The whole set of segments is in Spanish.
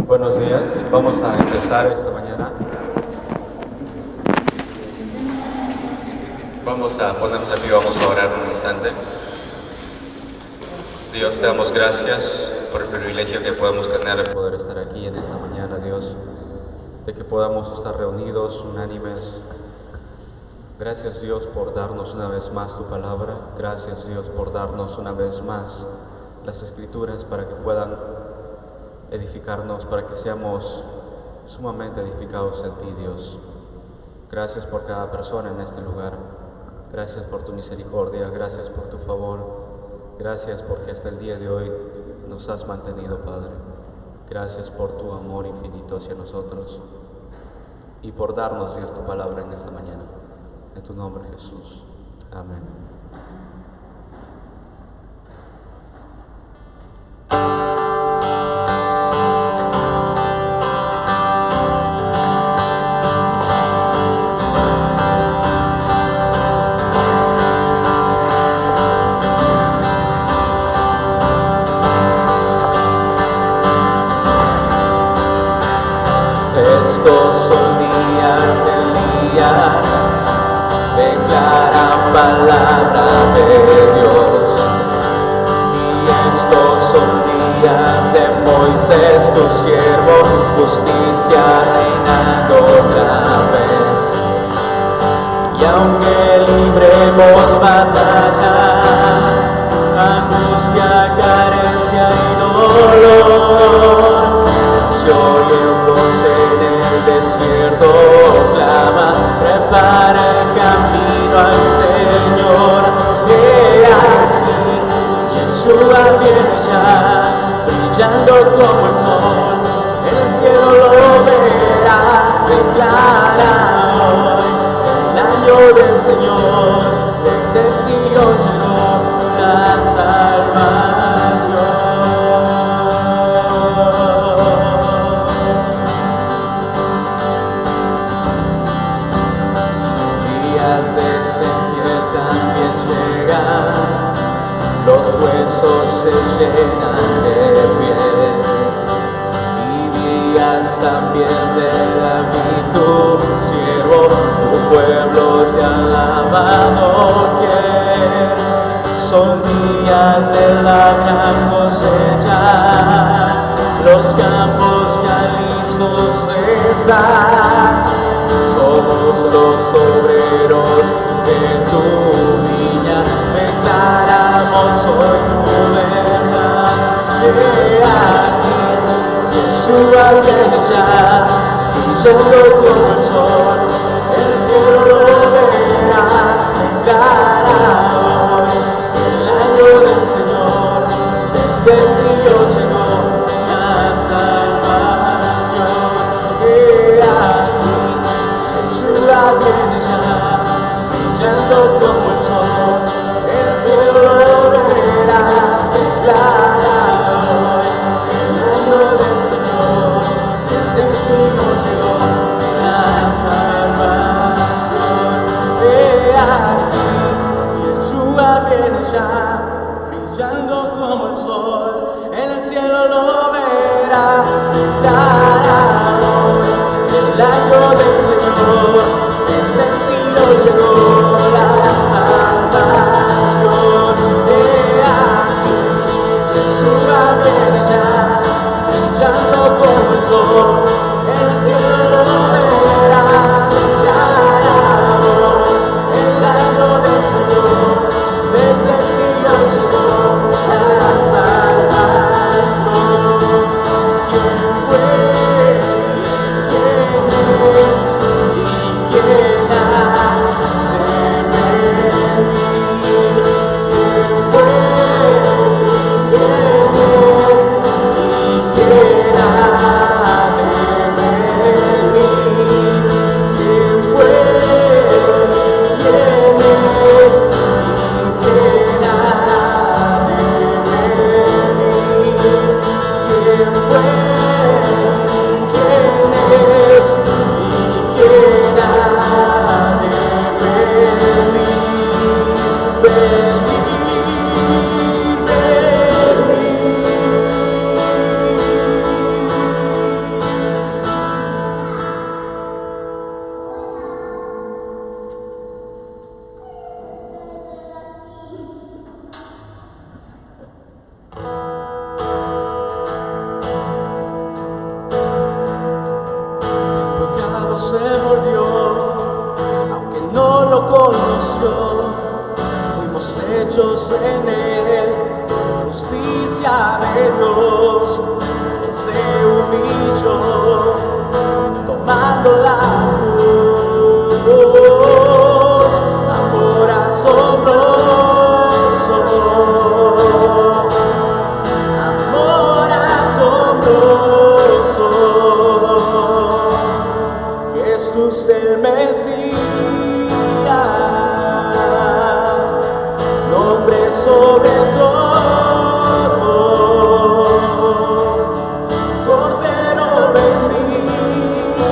Buenos días, vamos a empezar esta mañana. Vamos a ponernos de pie, vamos a orar un instante. Dios, te damos gracias por el privilegio que podemos tener de poder estar aquí en esta mañana, Dios, de que podamos estar reunidos, unánimes. Gracias, Dios, por darnos una vez más tu palabra. Gracias, Dios, por darnos una vez más las Escrituras para que puedan edificarnos, para que seamos sumamente edificados en ti, Dios. Gracias por cada persona en este lugar. Gracias por tu misericordia, gracias por tu favor. Gracias porque hasta el día de hoy nos has mantenido, Padre. Gracias por tu amor infinito hacia nosotros y por darnos, Dios, tu palabra en esta mañana. En tu nombre, Jesús. Amén. Estos son días de Elías, declaran palabra de Dios. Y estos son días de Moisés, tu siervo, justicia reinando otra vez. Y aunque libremos batallas, angustia, carencia y dolor, se oye un voz en el desierto, clama, prepara el camino al Señor. He aquí, Yeshua viene ya, brillando como el sol, el cielo lo verá, declara hoy el año del Señor, desde Sion llegó la salvación. Los huesos se llenan de piel, y días también de David, tu siervo, tu pueblo te ha alabado ayer. Son días de la gran cosecha, los campos ya listos están. Somos los obreros de tu viña, declaramos hoy tu verdad. He aquí, Yeshua viene ya, brillando como el sol, el cielo lo verá, declara hoy el año del Señor, desde Sion llegó la salvación. He aquí, Yeshua viene ya, brillando como el sol, el cielo lo verá, declara hoy el año del Señor, desde Sion llegó la salvación. He aquí, Yeshua viene ya, brillando como el sol, el cielo lo verá, declara hoy el año del Señor, desde Sion llegó la salvación. He aquí, Yeshua viene ya, brillando como el sol, el cielo lo verá, declara hoy el año del Señor, desde Sion llegó la salvación. ¿Quién fue? ¿Quién es? ¿Y quién ha de venir? ¿Quién fue? ¿Quién es? ¿Y quién ha de se volvió, aunque no lo conoció, fuimos hechos en él, justicia de Dios. Él se humilló, tomando la cruz, amor asombroso, amor asombroso. Jesús el Mesías, nombre sobre todo, Cordero bendito,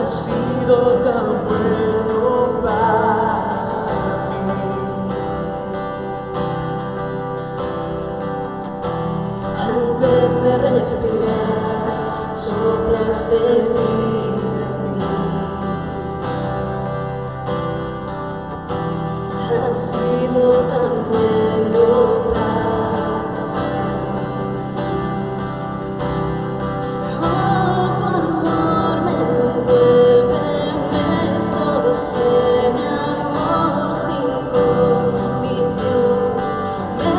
has sido tan bueno para mí. Antes de respirar, soplaste vida en mí. Has sido tan bueno para mí. Oh, tu amor me envuelve, me sostiene, amor sin condición. Me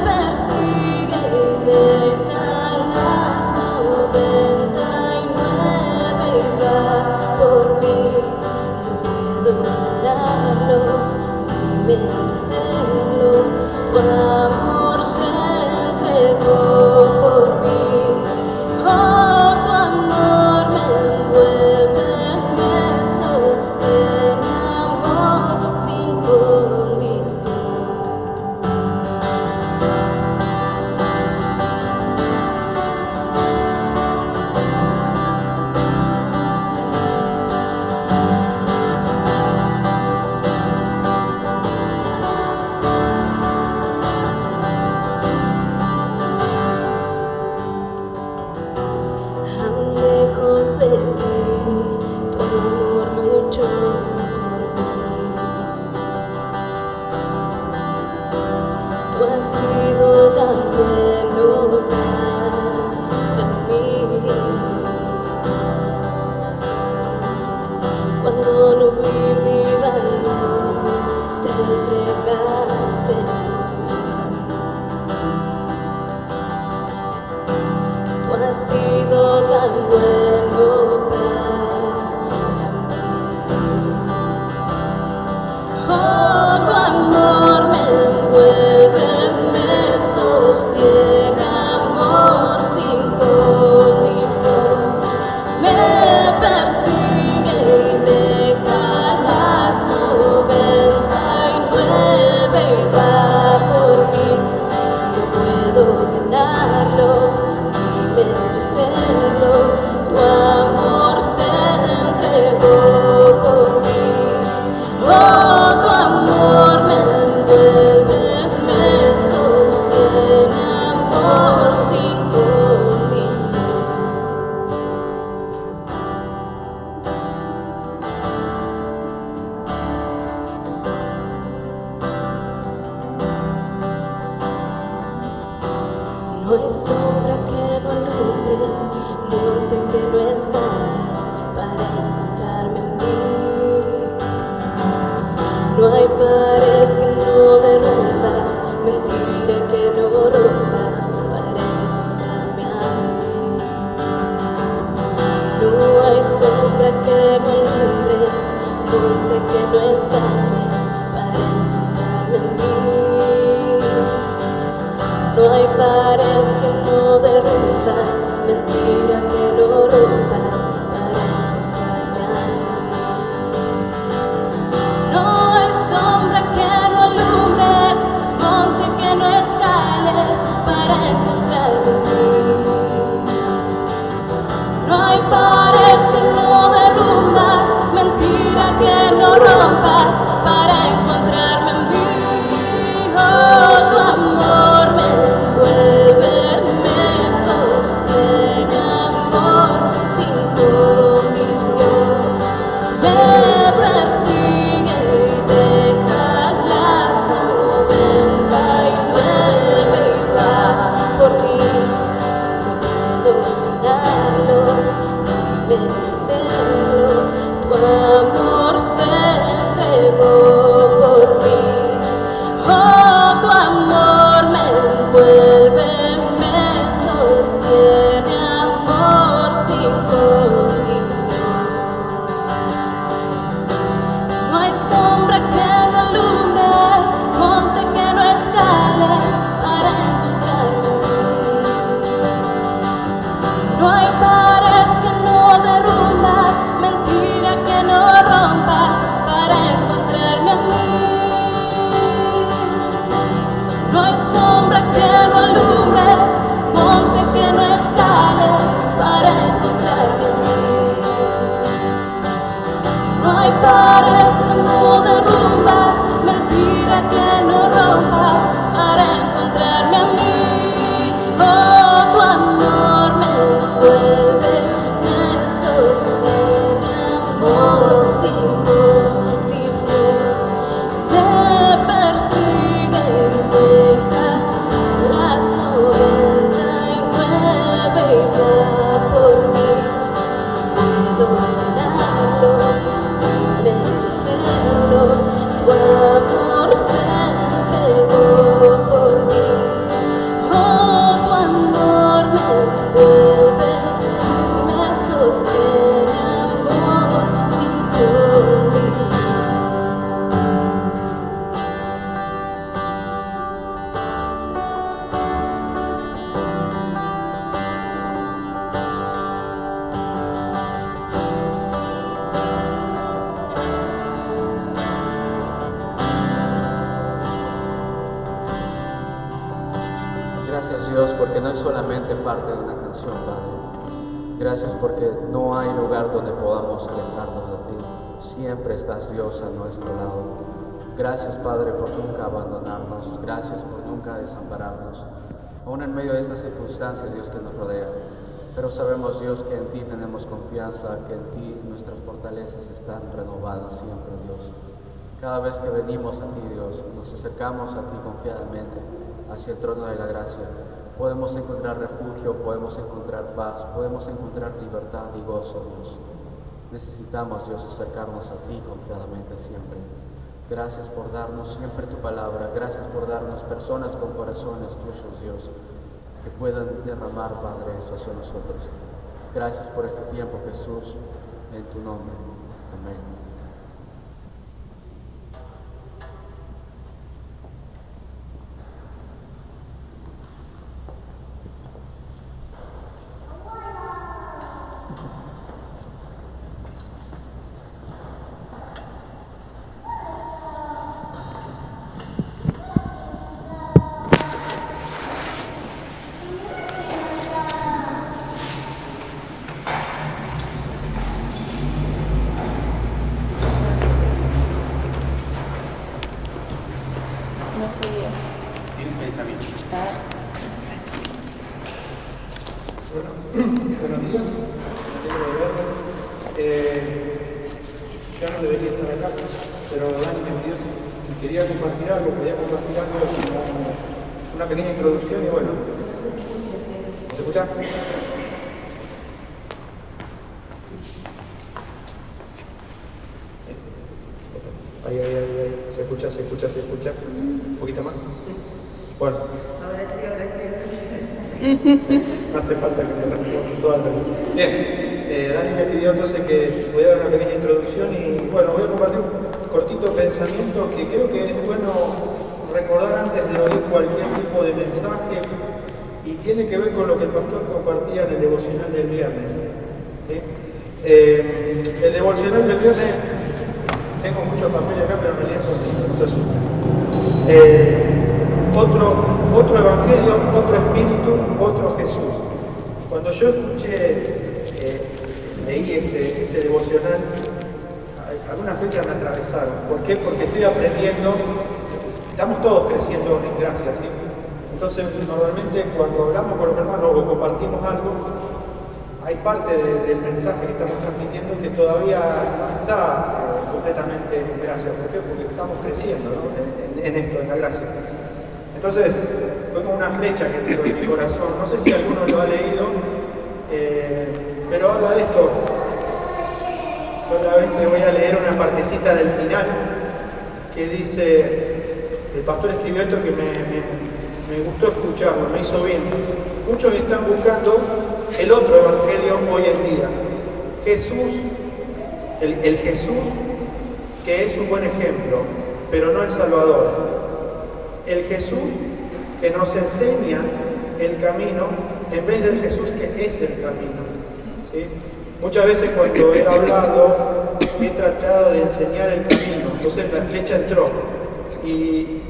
persigue y deja las 99 y va por mí. No puedo ganarlo ni merecerlo. Tu amor se entregó por mí. Oh, tu amor me envuelve, me sostiene, amor sin condición. Tan lejos de ti, tu amor luchó por mí. Tú has sido tan bueno para mí. Cuando no vi mi valor, te entregaste por mí. Tú has sido tan bueno para mí. Oh, tu amor me envuelve, me sostiene, amor sin condición. Me persigue y deja las 99 y va por mí. No puedo ganarlo ni merecerlo. Tu amor se entregó por mí. Oh, tu amor me envuelve, me sostiene, amor sin condición. No hay sombra que no alumbres, monte que no escales para encontrarme en mí. No hay pared que no derrumbas, mentira que no rompas para encontrarme a mí. No hay sombra que no alumbres, monte que no escales para encontrarme en mí. No hay pared que no derrumbas, mentira que no rompas para encontrarme a mí. No hay sombra que no alumbres, monte que no escales para encontrarme en mí. No hay pared que no derrumbas, mentira que no rompas para encontrarme en mí. Oh, tu amor me envuelve, me sostiene, amor sin condición. Me persigue y deja las 99 y va por mí. No puedo ganarlo ni merecerlo. Tu amor se entregó por mí. Oh, tu amor me envuelve, me sostiene, amor sin condición. No hay sombra que no alumbres, monte que no escales para encontrarme en mí. No hay pared que no derrumbes, deja que no rompas para encontrarme a mí. Oh, tu amor me envuelve, me sostiene, amor sin condición. Me persigue y deja las 99 y va por mí. Puedo ganarlo, merecerlo, tu amor se entregó por mí. Oh, tu amor me envuelve, me sostiene, amor sin condición. Gracias Dios porque no es solamente parte de una canción, Padre. Gracias porque no hay lugar donde podamos alejarnos de ti. Siempre estás Dios a nuestro lado. Gracias Padre por nunca abandonarnos. Gracias por nunca desampararnos. Aún en medio de esta circunstancia, Dios, que nos rodea. Pero sabemos Dios que en ti tenemos confianza, que en ti nuestras fortalezas están renovadas siempre, Dios. Cada vez que venimos a ti, Dios, nos acercamos a ti confiadamente hacia el trono de la gracia, podemos encontrar refugio, podemos encontrar paz, podemos encontrar libertad y gozo, Dios. Necesitamos, Dios, acercarnos a ti confiadamente siempre. Gracias por darnos siempre tu palabra, gracias por darnos personas con corazones tuyos, Dios, que puedan derramar, Padre, esto hacia nosotros. Gracias por este tiempo, Jesús, en tu nombre. Amén. No sabía. Tienes pensamiento. Buenos días, me alegro de verlo. Ya no debería estar acá, pero Dani me pidió si quería compartir algo, podía compartir algo como una pequeña introducción y bueno. ¿Se escucha? Ahí. Se escucha. Un poquito más. Bueno. Ahora sí. No hace falta que me responda todas las veces. Bien, Dani me pidió entonces que si podía dar una pequeña introducción y bueno, voy a compartir un cortito pensamiento que creo que es bueno recordar antes de oír cualquier tipo de mensaje y tiene que ver con lo que el pastor compartía en el devocional del viernes. ¿Sí? El devocional del viernes, tengo muchos papeles acá, pero en realidad no se asusta. Otro evangelio, otro espíritu, otro Jesús. Cuando yo leí este devocional, algunas fechas me atravesaron. ¿Por qué? Porque estoy aprendiendo, estamos todos creciendo en gracia, ¿sí? Entonces, normalmente cuando hablamos con los hermanos o compartimos algo, hay parte del mensaje que estamos transmitiendo que todavía no está completamente en gracia. ¿Por qué? Porque estamos creciendo, ¿no? en esto, en la gracia. Entonces, fue como una flecha que tiró en mi corazón. No sé si alguno lo ha leído, pero habla de esto. Solamente voy a leer una partecita del final que dice, el pastor escribió esto que me gustó escucharlo, me hizo bien. Muchos están buscando el otro evangelio hoy en día. Jesús, el Jesús que es un buen ejemplo, pero no el Salvador. El Jesús que nos enseña el camino en vez del Jesús que es el camino. ¿Sí? Muchas veces cuando he hablado he tratado de enseñar el camino, entonces la flecha entró. Y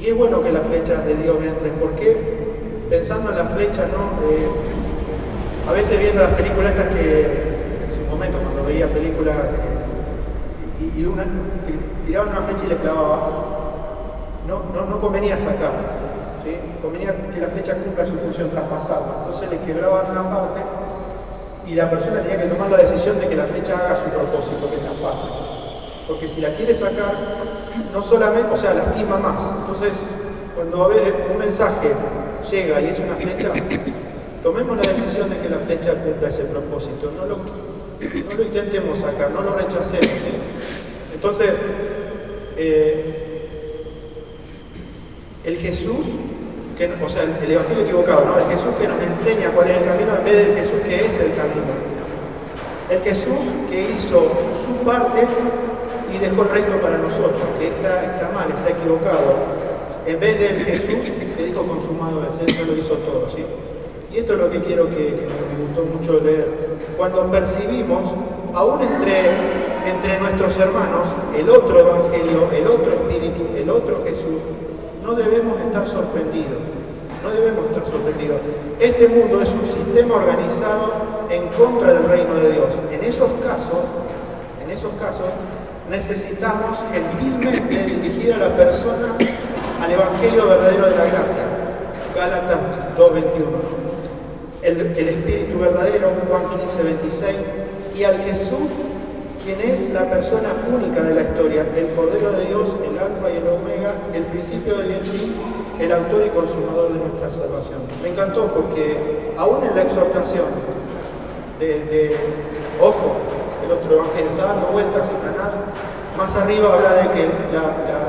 es bueno que las flechas de Dios entren, porque pensando en las flechas, ¿no? A veces viendo las películas estas que en su momento cuando veía películas y una que tiraban una flecha y le clavaba. no convenía sacarla, ¿sí? Convenía que la flecha cumpla su función, traspasarla. Entonces le quebraban una parte y la persona tenía que tomar la decisión de que la flecha haga su propósito, que traspase. Porque si la quiere sacar, no solamente, o sea, lastima más. Entonces, cuando un mensaje llega y es una flecha, tomemos la decisión de que la flecha cumpla ese propósito. No lo intentemos sacar, no lo rechacemos, ¿sí? Entonces, el Jesús, o sea, el evangelio equivocado, ¿no? El Jesús que nos enseña cuál es el camino en vez del Jesús que es el camino. El Jesús que hizo su parte y dejó el resto para nosotros, que está mal, está equivocado. En vez del Jesús que dijo consumado es, Él ya lo hizo todo, ¿sí? Y esto es lo que quiero que me gustó mucho leer. Cuando percibimos, aún entre nuestros hermanos, el otro evangelio, el otro espíritu, el otro Jesús, no debemos estar sorprendidos. No debemos estar sorprendidos. Este mundo es un sistema organizado en contra del reino de Dios. En esos casos, necesitamos gentilmente dirigir a la persona al evangelio verdadero de la gracia. Gálatas 2:21. El espíritu verdadero, Juan 15:26, y al Jesús, quien es la persona única de la historia, el Cordero de Dios, el Alfa y el Omega, el principio y el fin, el autor y consumador de nuestra salvación. Me encantó porque aún en la exhortación ojo, el otro evangelio está dando vueltas, Satanás, más arriba habla de que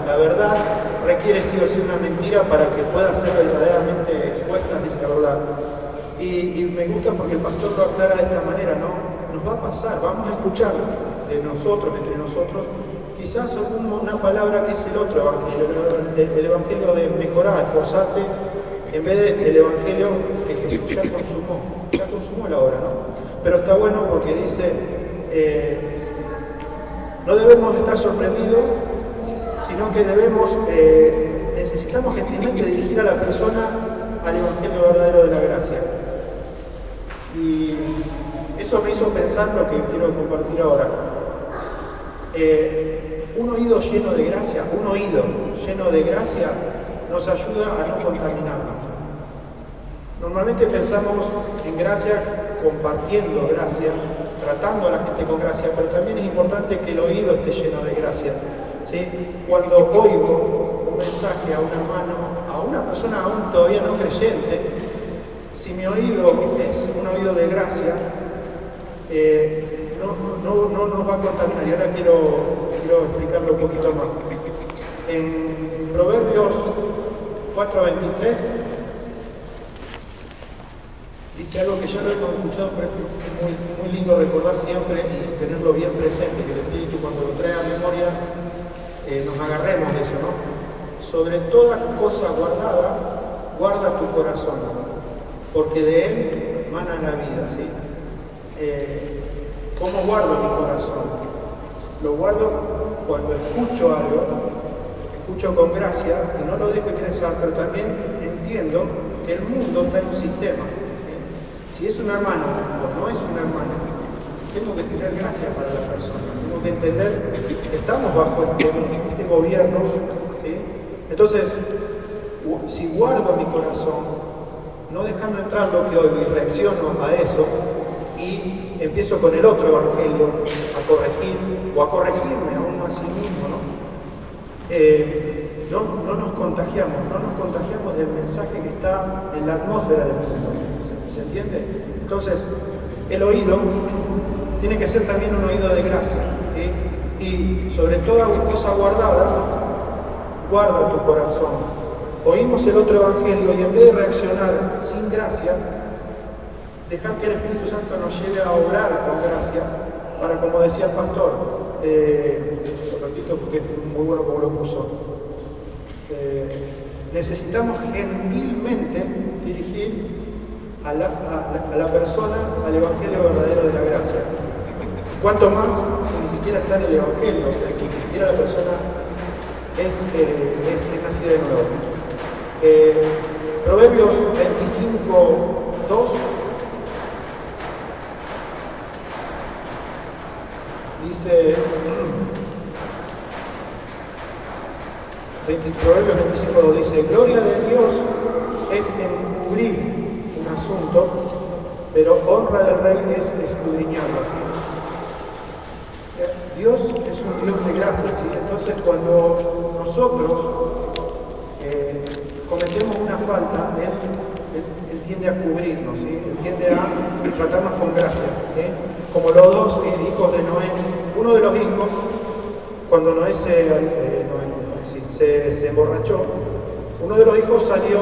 la verdad requiere sí o sí una mentira para que pueda ser verdaderamente expuesta en esa verdad. Y me gusta porque el pastor lo aclara de esta manera, ¿no? Nos va a pasar, vamos a escuchar de nosotros, entre nosotros, quizás una palabra que es el otro evangelio, el evangelio de mejorar, esforzarte, en vez del evangelio que Jesús ya consumó la obra, ¿no? Pero está bueno porque dice, no debemos estar sorprendidos, sino que necesitamos gentilmente dirigir a la persona al evangelio verdadero de la gracia. Y eso me hizo pensar lo que quiero compartir ahora. Un oído lleno de gracia nos ayuda a no contaminarnos. Normalmente pensamos en gracia compartiendo gracia, tratando a la gente con gracia, pero también es importante que el oído esté lleno de gracia, ¿sí? Cuando oigo un mensaje a un hermano, a una persona aún todavía no creyente, si mi oído es un oído de gracia, no nos va a contaminar. Y ahora quiero explicarlo un poquito más. En Proverbios 4:23 dice algo que ya lo hemos escuchado, pero es muy lindo recordar siempre y tenerlo bien presente, que el Espíritu cuando lo trae a memoria nos agarremos de eso, ¿no? Sobre toda cosa guardada, guarda tu corazón, porque de él mana la vida, ¿sí? ¿Cómo guardo mi corazón? Lo guardo cuando escucho algo, escucho con gracia y no lo dejo ingresar, pero también entiendo que el mundo está en un sistema. Si es un hermano o no es un hermano, tengo que tener gracia para la persona, tengo que entender que estamos bajo este gobierno, ¿sí? Entonces, si guardo mi corazón, no dejando entrar lo que oigo y reacciono a eso, y empiezo con el otro evangelio a corregir o a corregirme aún a sí mismo, ¿no? No nos contagiamos del mensaje que está en la atmósfera del mundo. ¿Se entiende? Entonces, el oído tiene que ser también un oído de gracia, ¿sí? Y sobre toda cosa guardada, guarda tu corazón. Oímos el otro evangelio y en vez de reaccionar sin gracia, dejar que el Espíritu Santo nos lleve a obrar con gracia, para, como decía el pastor, lo repito porque es muy bueno como lo puso, necesitamos gentilmente dirigir a la persona al evangelio verdadero de la gracia. Cuanto más si ni siquiera está en el evangelio, o sea, si ni siquiera la persona es nacida de nuevo. Proverbios 25:2 dice: Proverbios 25 dice, gloria de Dios es encubrir un asunto, pero honra del rey es escudriñarlo. ¿Sí? Dios es un Dios de gracia, ¿sí? Entonces cuando nosotros cometemos una falta, Él tiende a cubrirnos, ¿sí? Él tiende a tratarnos con gracia, ¿sí? Como los dos hijos de Noé. Uno de los hijos, cuando Noé se emborrachó, uno de los hijos salió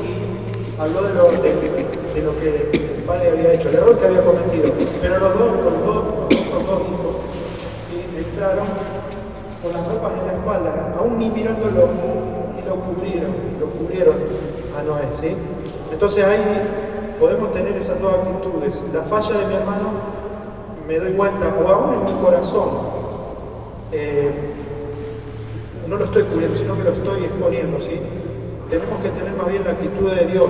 y habló de lo que el padre había hecho, el error que había cometido. Pero los dos hijos, ¿sí? Entraron con las ropas en la espalda, aún ni mirándolo, y lo cubrieron a Noé, ¿sí? Entonces ahí podemos tener esas dos actitudes. La falla de mi hermano, me doy vuelta, o aún en mi corazón, no lo estoy cubriendo, sino que lo estoy exponiendo, ¿sí? Tenemos que tener más bien la actitud de Dios.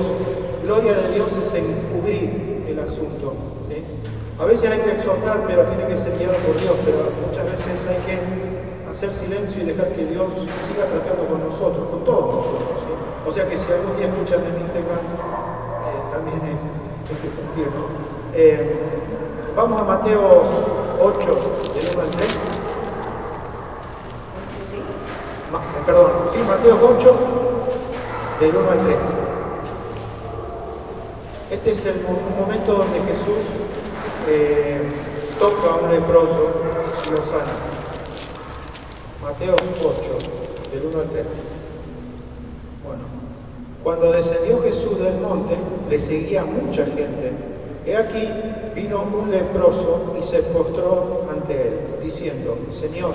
Gloria de Dios es encubrir el asunto, ¿sí? A veces hay que exhortar, pero tiene que ser guiado por Dios, pero muchas veces hay que hacer silencio y dejar que Dios siga tratando con nosotros, con todos nosotros, ¿sí? O sea que si algún día escuchan de mi tema, también es ese sentido. Vamos a Mateo 8, del 1 al 3. Mateo 8, del 1 al 3. Este es un momento donde Jesús toca a un leproso y lo sana. Mateo 8, del 1 al 3. Bueno, cuando descendió Jesús del monte, le seguía mucha gente. He aquí, vino un leproso y se postró ante él, diciendo, Señor,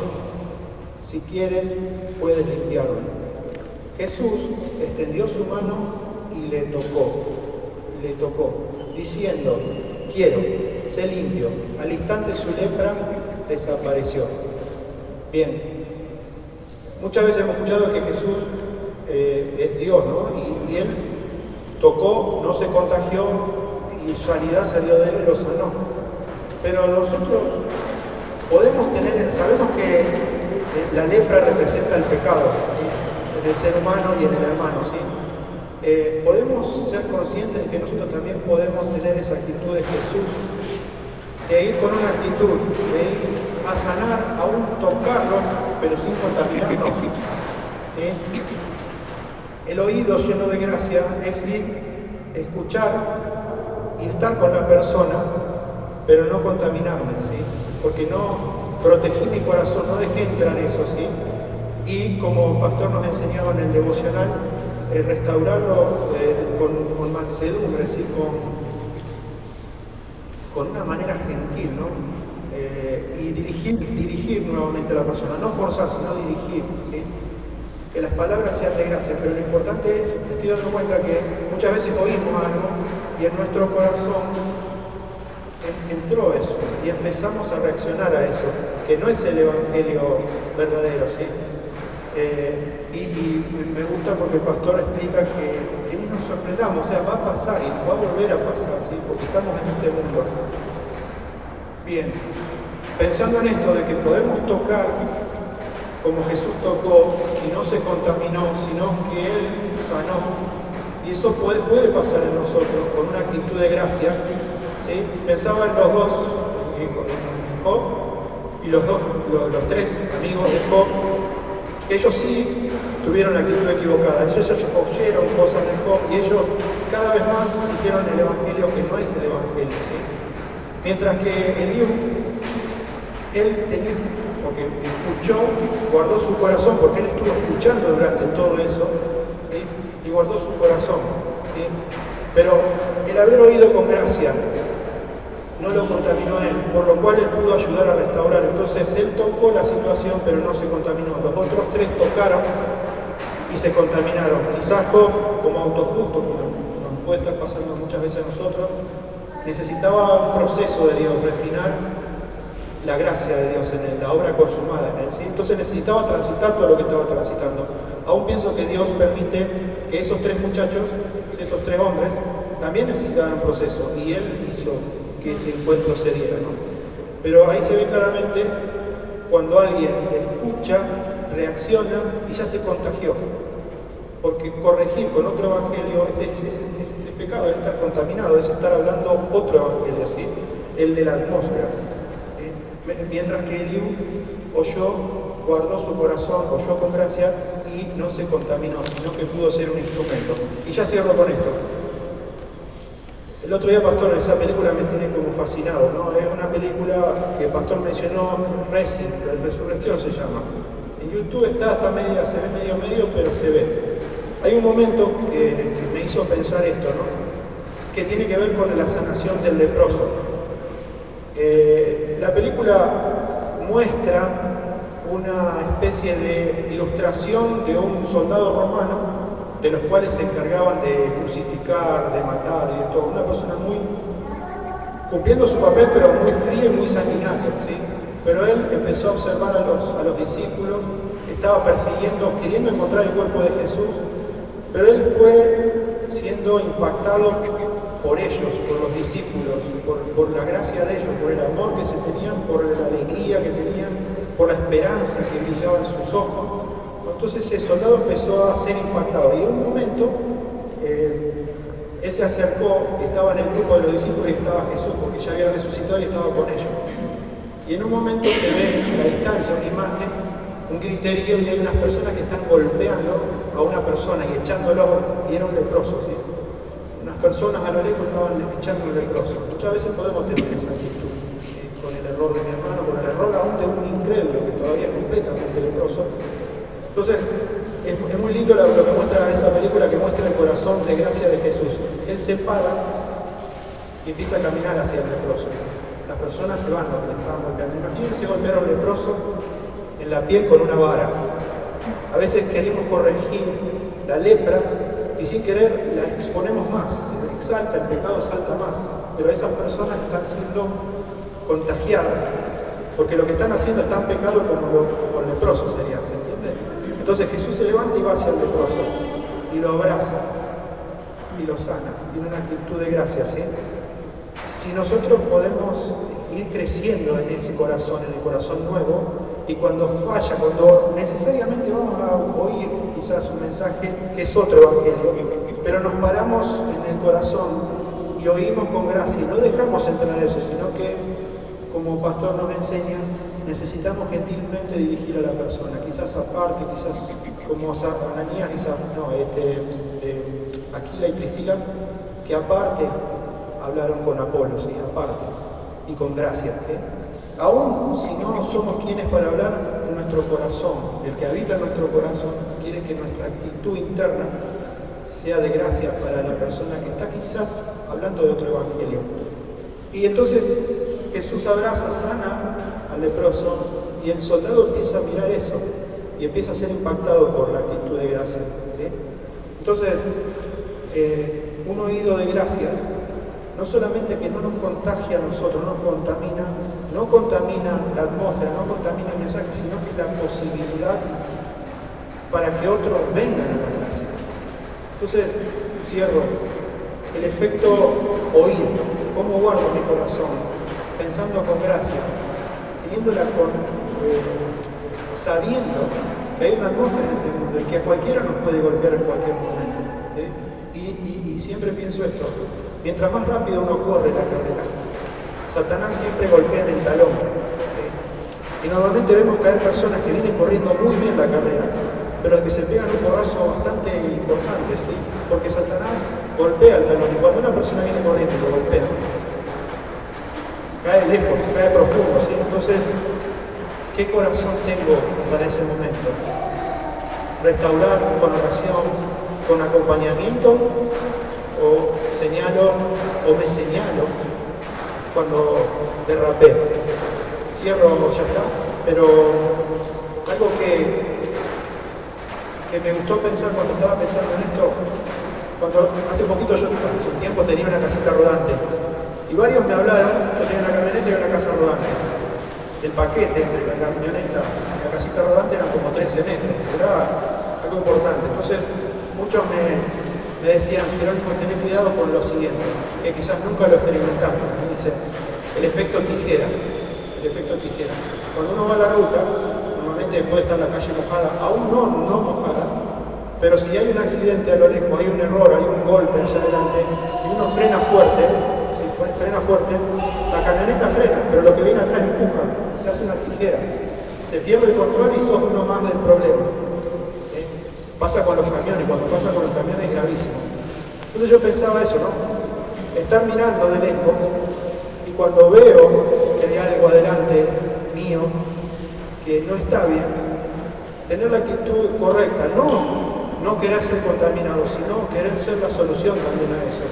si quieres, puedes limpiarme. Jesús extendió su mano y le tocó, diciendo, quiero, sé limpio. Al instante su lepra desapareció. Bien, muchas veces hemos escuchado que Jesús es Dios, ¿no? Y Él tocó, no se contagió y su sanidad salió de Él y lo sanó. Pero nosotros sabemos que la lepra representa el pecado, ¿sí? En el ser humano y en el hermano, ¿sí? Podemos ser conscientes de que nosotros también podemos tener esa actitud de Jesús, de ir con una actitud, de ir a sanar, aún tocarlo, pero sin contaminarnos, ¿sí? El oído lleno de gracia es ir, escuchar y estar con la persona, pero no contaminarme, ¿sí? Porque no protegí mi corazón, no dejé entrar eso, ¿sí? Y como pastor nos enseñaba en el devocional, restaurarlo con mansedumbre, ¿sí? Con una manera gentil, ¿no? Y dirigir nuevamente a la persona, no forzar, sino dirigir, ¿sí? Que las palabras sean de gracia, pero lo importante es, me estoy dando cuenta que muchas veces oímos algo y en nuestro corazón entró eso y empezamos a reaccionar a eso, que no es el evangelio verdadero, ¿sí? Y me gusta porque el pastor explica que ni nos sorprendamos, o sea, va a pasar y nos va a volver a pasar, ¿sí? Porque estamos en este mundo. Bien, pensando en esto de que podemos tocar como Jesús tocó y no se contaminó, sino que Él sanó, y eso puede pasar en nosotros con una actitud de gracia, ¿sí? Pensaba en los dos hijos de Job y los tres amigos de Job, que ellos sí tuvieron la actitud equivocada. Ellos oyeron cosas de Job y ellos cada vez más dijeron el evangelio que no es el evangelio, ¿sí? Mientras que Eliú, él tenía, porque escuchó, guardó su corazón, porque él estuvo escuchando durante todo eso, ¿sí? Y guardó su corazón, ¿sí? Pero el haber oído con gracia no lo contaminó a él, por lo cual él pudo ayudar a restaurar. Entonces él tocó la situación, pero no se contaminó. Los otros tres tocaron y se contaminaron. Quizás Job, como autojusto, como nos puede estar pasando muchas veces a nosotros, necesitaba un proceso de Dios, refinar la gracia de Dios en él, la obra consumada en él, ¿sí? Entonces necesitaba transitar todo lo que estaba transitando. Aún pienso que Dios permite que esos tres muchachos, esos tres hombres, también necesitaban un proceso, y Él hizo que ese encuentro se diera, ¿no? Pero ahí se ve claramente cuando alguien escucha reacciona y ya se contagió. Porque corregir con otro evangelio es pecado, es estar contaminado, es estar hablando otro evangelio, ¿sí? El de la atmósfera. ¿Sí? Mientras que Eliú oyó, guardó su corazón, oyó con gracia y no se contaminó, sino que pudo ser un instrumento. Y ya cierro con esto. El otro día, Pastor, esa película me tiene como fascinado, ¿no? Es una película que el Pastor mencionó, Resin, la Resurrección se llama. En YouTube está media, se ve medio, pero se ve. Hay un momento que me hizo pensar esto, ¿no? Que tiene que ver con la sanación del leproso. La película muestra una especie de ilustración de un soldado romano, de los cuales se encargaban de crucificar, de matar y de todo. Una persona muy cumpliendo su papel, pero muy frío y muy sanguinario, ¿sí? Pero él empezó a observar a los discípulos, estaba persiguiendo, queriendo encontrar el cuerpo de Jesús, pero él fue siendo impactado por ellos, por los discípulos, por la gracia de ellos, por el amor que se tenían, por la alegría que tenían, por la esperanza que brillaba en sus ojos. Entonces ese soldado empezó a ser impactado y en un momento él se acercó, estaba en el grupo de los discípulos y estaba Jesús porque ya había resucitado y estaba con ellos. Y en un momento se ve a la distancia una imagen, un griterío y hay unas personas que están golpeando a una persona y echándolo, y era un leproso, ¿sí? Unas personas a lo lejos estaban echando un leproso. Muchas veces podemos tener esa actitud, con el error de mi hermano, con el error aún de un incrédulo que todavía es completamente leproso. Entonces, es muy lindo lo que muestra esa película, que muestra el corazón de gracia de Jesús. Él se para y empieza a caminar hacia el leproso. Las personas se van, porque le estaban golpeando. Imagínense golpear a un leproso en la piel con una vara. A veces queremos corregir la lepra y sin querer la exponemos más. Exalta, el pecado salta más. Pero esas personas están siendo contagiadas, porque lo que están haciendo es tan pecado como el leproso sería, ¿se entiende? Entonces Jesús se levanta y va hacia el leproso y lo abraza y lo sana. Tiene una actitud de gracia, ¿sí? Si nosotros podemos ir creciendo en ese corazón, en el corazón nuevo, y cuando falla, cuando necesariamente vamos a oír quizás un mensaje que es otro evangelio, pero nos paramos en el corazón y oímos con gracia y no dejamos entrar eso, sino que, como pastor nos enseña, necesitamos gentilmente dirigir a la persona, quizás aparte, quizás como Ananías, quizás no, Aquila y Priscila, que aparte hablaron con Apolo, ¿sí? Aparte, y con gracia. ¿Sí? Aún si no somos quienes para hablar, en nuestro corazón, el que habita en nuestro corazón, quiere que nuestra actitud interna sea de gracia para la persona que está quizás hablando de otro evangelio. Y entonces Jesús abraza, sana al leproso y el soldado empieza a mirar eso y empieza a ser impactado por la actitud de gracia. ¿Sí? Entonces, un oído de gracia no solamente que no nos contagia a nosotros, no contamina la atmósfera, no contamina el mensaje, sino que es la posibilidad para que otros vengan a la gracia. Entonces, cierro, el efecto oír, cómo guardo mi corazón, pensando con gracia, sabiendo que hay una atmósfera en este mundo y que a cualquiera nos puede golpear en cualquier momento. ¿Sí? Y siempre pienso esto, mientras más rápido uno corre la carrera, Satanás siempre golpea en el talón. ¿Sí? Y normalmente vemos caer personas que vienen corriendo muy bien la carrera, pero que se pegan un porrazo bastante importante, ¿sí? Porque Satanás golpea el talón y cuando una persona viene corriendo y lo golpea, cae lejos, cae profundo, ¿sí? Entonces, ¿qué corazón tengo para ese momento? ¿Restaurar con oración, con acompañamiento? ¿O señalo o me señalo cuando derrapé? Cierro, ya está, pero algo que me gustó pensar cuando estaba pensando en esto, cuando hace poquito yo, hace un tiempo tenía una casita rodante, y varios me hablaron, yo tenía una camioneta y una casa rodante. El paquete entre la camioneta y la casita rodante eran como 13 metros, era algo importante. Entonces, muchos me decían, Jerónimo, tenés cuidado con lo siguiente, que quizás nunca lo experimentaron. Me dice, el efecto tijera. El efecto tijera. Cuando uno va a la ruta, normalmente puede estar la calle mojada, aún no mojada, pero si hay un accidente a lo lejos, hay un error, hay un golpe hacia adelante, y uno frena fuerte, la camioneta frena, pero lo que viene atrás empuja, se hace una tijera, se pierde el control y sos uno más del problema. Pasa con los camiones, cuando pasa con los camiones es gravísimo. Entonces yo pensaba eso, ¿no? Estar mirando de lejos y cuando veo que hay algo adelante mío que no está bien, tener la actitud correcta, no querer ser contaminado, sino querer ser la solución también a eso.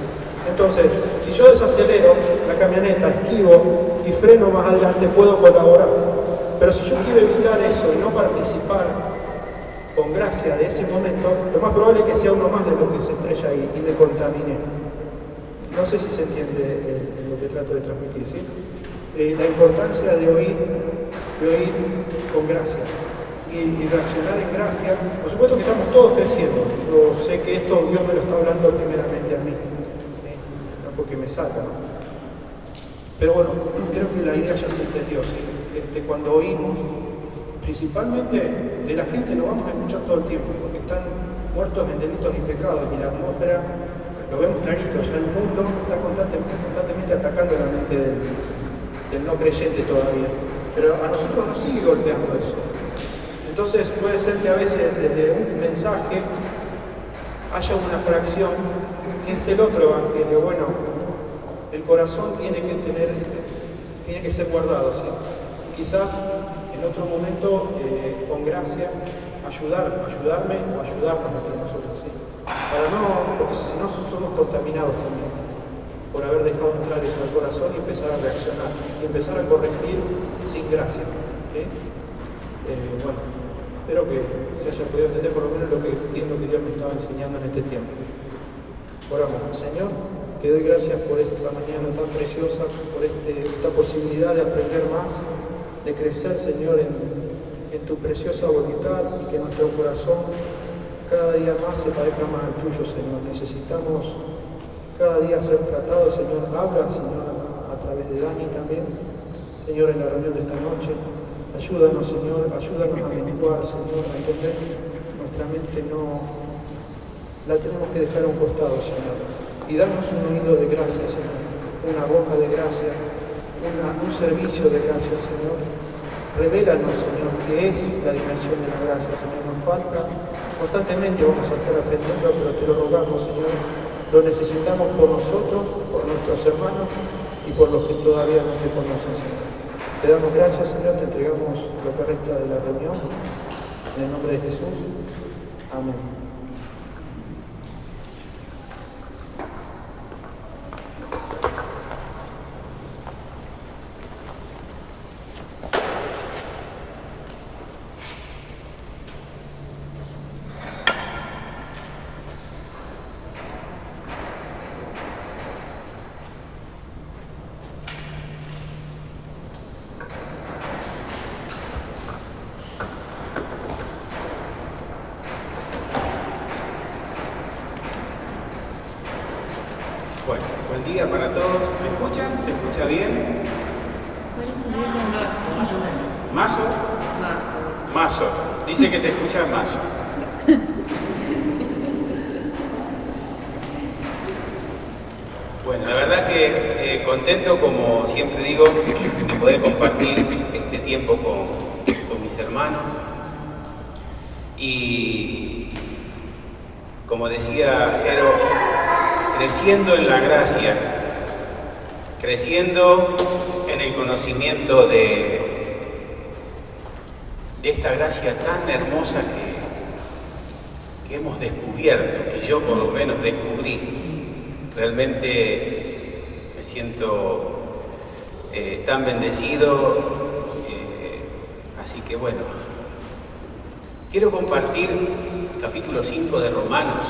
Entonces, si yo desacelero la camioneta, esquivo y freno más adelante, puedo colaborar. Pero si yo quiero evitar eso y no participar con gracia de ese momento, lo más probable es que sea uno más de los que se estrella ahí y me contamine. No sé si se entiende lo que trato de transmitir, ¿sí? La importancia de oír con gracia y reaccionar en gracia. Por supuesto que estamos todos creciendo. Yo sé que esto Dios me lo está hablando primeramente a mí, ¿sí? No porque me salga, ¿no? Pero bueno, creo que la idea ya se entendió, ¿sí? Cuando oímos, principalmente de la gente, lo vamos a escuchar todo el tiempo, porque están muertos en delitos y pecados, y la atmósfera, lo vemos clarito, ya el mundo está constantemente atacando la mente del no creyente todavía. Pero a nosotros nos sigue golpeando eso. Entonces puede ser que a veces desde un mensaje haya una fracción que es el otro evangelio. Bueno, el corazón tiene que ser guardado, ¿sí? Quizás en otro momento, con gracia, ayudarme o ayudarnos entre nosotros, ¿sí? Porque si no somos contaminados también por haber dejado entrar eso al corazón y empezar a reaccionar y empezar a corregir sin gracia, ¿sí? Bueno, espero que se haya podido entender por lo menos lo que entiendo que Dios me estaba enseñando en este tiempo. Oramos. Señor, te doy gracias por esta mañana tan preciosa, por esta posibilidad de aprender más, de crecer, Señor, en tu preciosa voluntad y que nuestro corazón cada día más se parezca más al tuyo, Señor. Necesitamos cada día ser tratados, Señor. Habla, Señor, a través de Dani también, Señor, en la reunión de esta noche. Ayúdanos, Señor, ayúdanos a menguar, Señor, a entender que nuestra mente no la tenemos que dejar a un costado, Señor. Y danos un oído de gracia, Señor, una boca de gracia, un servicio de gracia, Señor. Revélanos, Señor, qué es la dimensión de la gracia, Señor. Nos falta, constantemente vamos a estar aprendiendo, pero te lo rogamos, Señor. Lo necesitamos por nosotros, por nuestros hermanos y por los que todavía no te conocen, Señor. Te damos gracias, Señor, te entregamos lo que resta de la reunión. En el nombre de Jesús. Amén. Bueno, buen día para todos. ¿Me escuchan? ¿Se escucha bien? ¿Cuál es su libro? ¿Mazo? Mazo. Dice que se escucha mazo. Bueno, la verdad que contento, como siempre digo, de poder compartir este tiempo con mis hermanos. Y como decía Jero, creciendo en la gracia, creciendo en el conocimiento de esta gracia tan hermosa que hemos descubierto, que yo por lo menos descubrí. Realmente me siento tan bendecido, así que bueno, quiero compartir capítulo 5 de Romanos.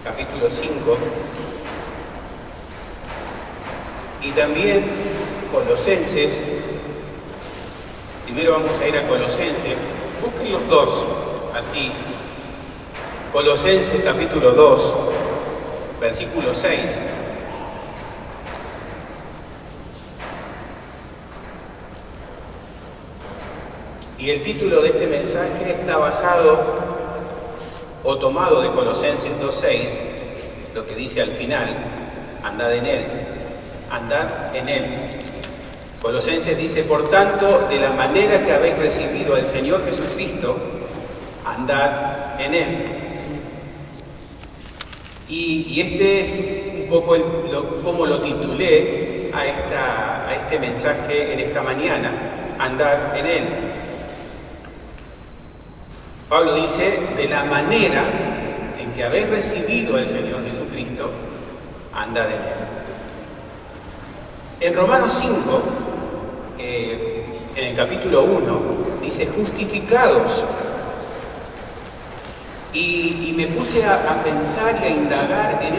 Capítulo 5, y también Colosenses. Primero vamos a ir a Colosenses, busquen los dos, así, Colosenses capítulo 2, versículo 6. Y el título de este mensaje está basado o tomado de Colosenses 2:6, lo que dice al final: andad en Él, andad en Él. Colosenses dice: por tanto, de la manera que habéis recibido al Señor Jesucristo, andad en Él. Y este es un poco como lo titulé a este mensaje en esta mañana: andad en Él. Pablo dice: de la manera en que habéis recibido al Señor Jesucristo, andad en Él. En Romanos 5, en el capítulo 1, dice: justificados. Y me puse a pensar y a indagar en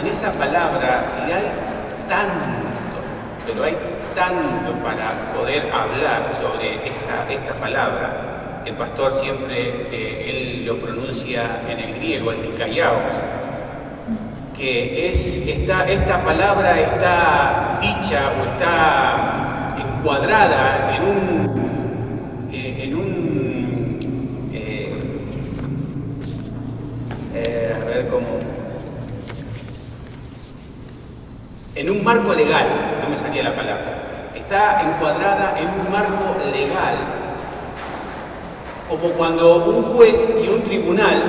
esa palabra, y hay tanto para poder hablar sobre esta palabra. El pastor siempre, él lo pronuncia en el griego, el dikaios, que esta palabra está dicha o está encuadrada en un marco legal, no me salía la palabra. Está encuadrada en un marco legal, como cuando un juez y un tribunal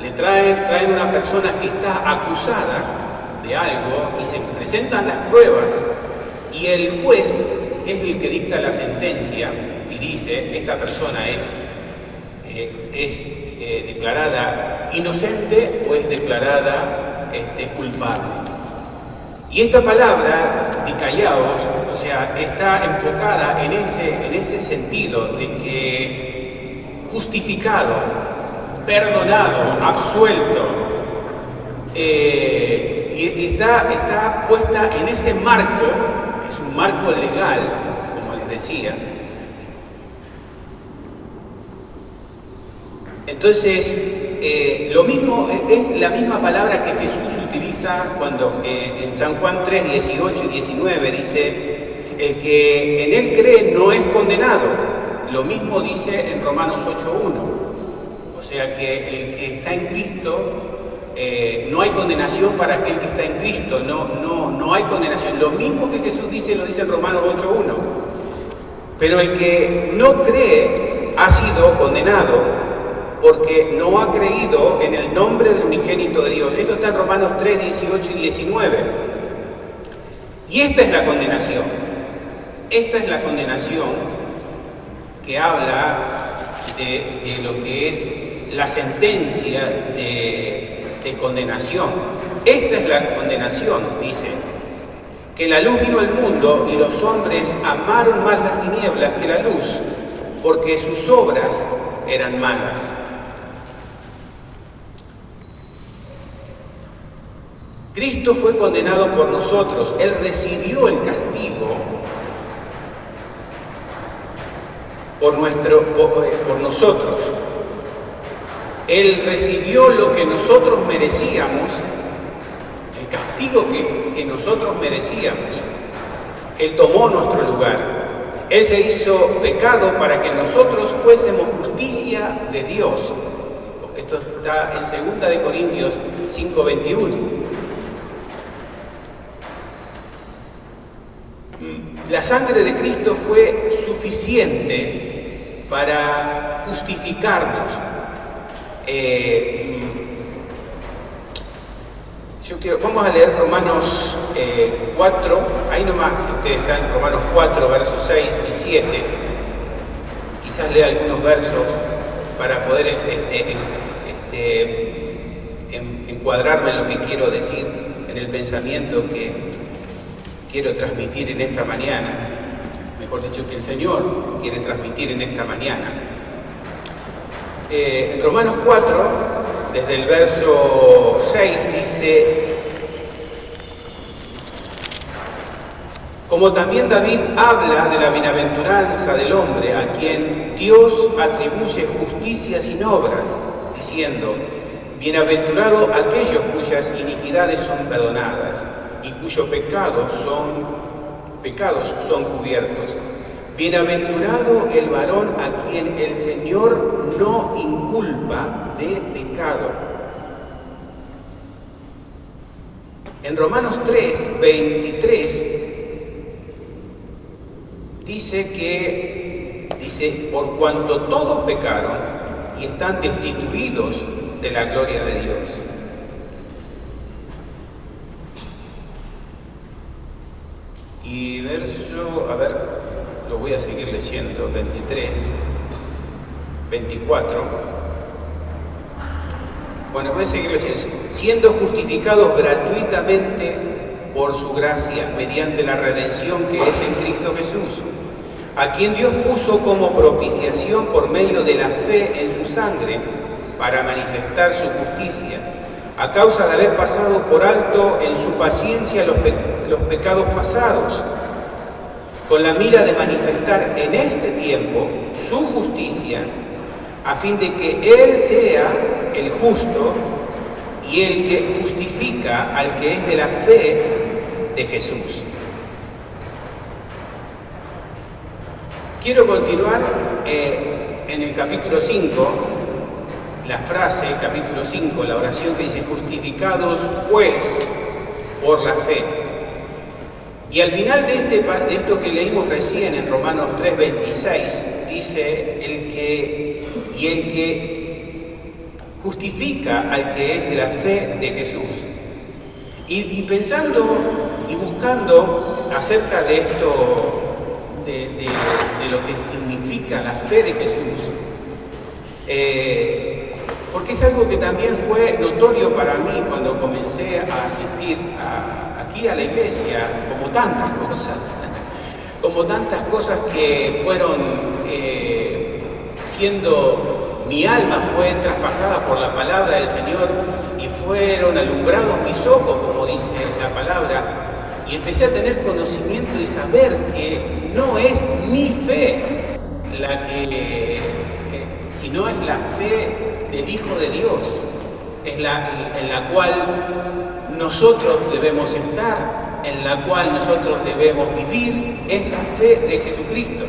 le traen una persona que está acusada de algo y se presentan las pruebas, y el juez es el que dicta la sentencia y dice: esta persona es declarada inocente o es declarada culpable. Y esta palabra, dikaios, o sea, está enfocada en ese sentido de que justificado, perdonado, absuelto, y está puesta en ese marco. Es un marco legal, como les decía. Entonces, lo mismo es la misma palabra que Jesús utiliza cuando en San Juan 3, 18 y 19 dice: el que en Él cree no es condenado. Lo mismo dice en Romanos 8:1. O sea que el que está en Cristo, no hay condenación para aquel que está en Cristo. No hay condenación. Lo mismo que Jesús dice, lo dice en Romanos 8:1. Pero el que no cree ha sido condenado, porque no ha creído en el nombre del unigénito de Dios. Esto está en Romanos 3, 18 y 19. Y esta es la condenación. Esta es la condenación que habla de lo que es la sentencia de condenación. Esta es la condenación, dice: que la luz vino al mundo y los hombres amaron más las tinieblas que la luz, porque sus obras eran malas. Cristo fue condenado por nosotros. Él recibió el castigo por nosotros. Él recibió lo que nosotros merecíamos, el castigo que nosotros merecíamos. Él tomó nuestro lugar. Él se hizo pecado para que nosotros fuésemos justicia de Dios. Esto está en 2 de Corintios 5:21. La sangre de Cristo fue suficiente para justificarnos. Vamos a leer Romanos 4, ahí nomás, si ustedes están en Romanos 4, versos 6 y 7. Quizás lea algunos versos para poder encuadrarme en lo que quiero decir, en el pensamiento que quiero transmitir en esta mañana, mejor dicho, que el Señor quiere transmitir en esta mañana. En Romanos 4, desde el verso 6, dice: como también David habla de la bienaventuranza del hombre a quien Dios atribuye justicia sin obras, diciendo: bienaventurado aquellos cuyas iniquidades son perdonadas y cuyos pecados son cubiertos. Bienaventurado el varón a quien el Señor no inculpa de pecado. En Romanos 3:23 dice, por cuanto todos pecaron y están destituidos de la gloria de Dios. Y lo voy a seguir leyendo, 23, 24. Bueno, voy a seguir leyendo. Siendo justificados gratuitamente por su gracia, mediante la redención que es en Cristo Jesús, a quien Dios puso como propiciación por medio de la fe en su sangre, para manifestar su justicia, a causa de haber pasado por alto en su paciencia los pecados pasados, con la mira de manifestar en este tiempo su justicia, a fin de que Él sea el justo y el que justifica al que es de la fe de Jesús. Quiero continuar en el capítulo 5, la frase, capítulo 5, la oración que dice, justificados pues por la fe. Y al final de esto que leímos recién en Romanos 3:26, dice, el que justifica al que es de la fe de Jesús. Y pensando y buscando acerca de esto, de lo que significa la fe de Jesús, porque es algo que también fue notorio para mí cuando comencé a asistir aquí a la iglesia, como tantas cosas que fueron mi alma fue traspasada por la palabra del Señor y fueron alumbrados mis ojos, como dice la palabra, y empecé a tener conocimiento y saber que no es mi fe la que, sino es la fe del Hijo de Dios, es en la cual nosotros debemos estar, en la cual nosotros debemos vivir, es la fe de Jesucristo.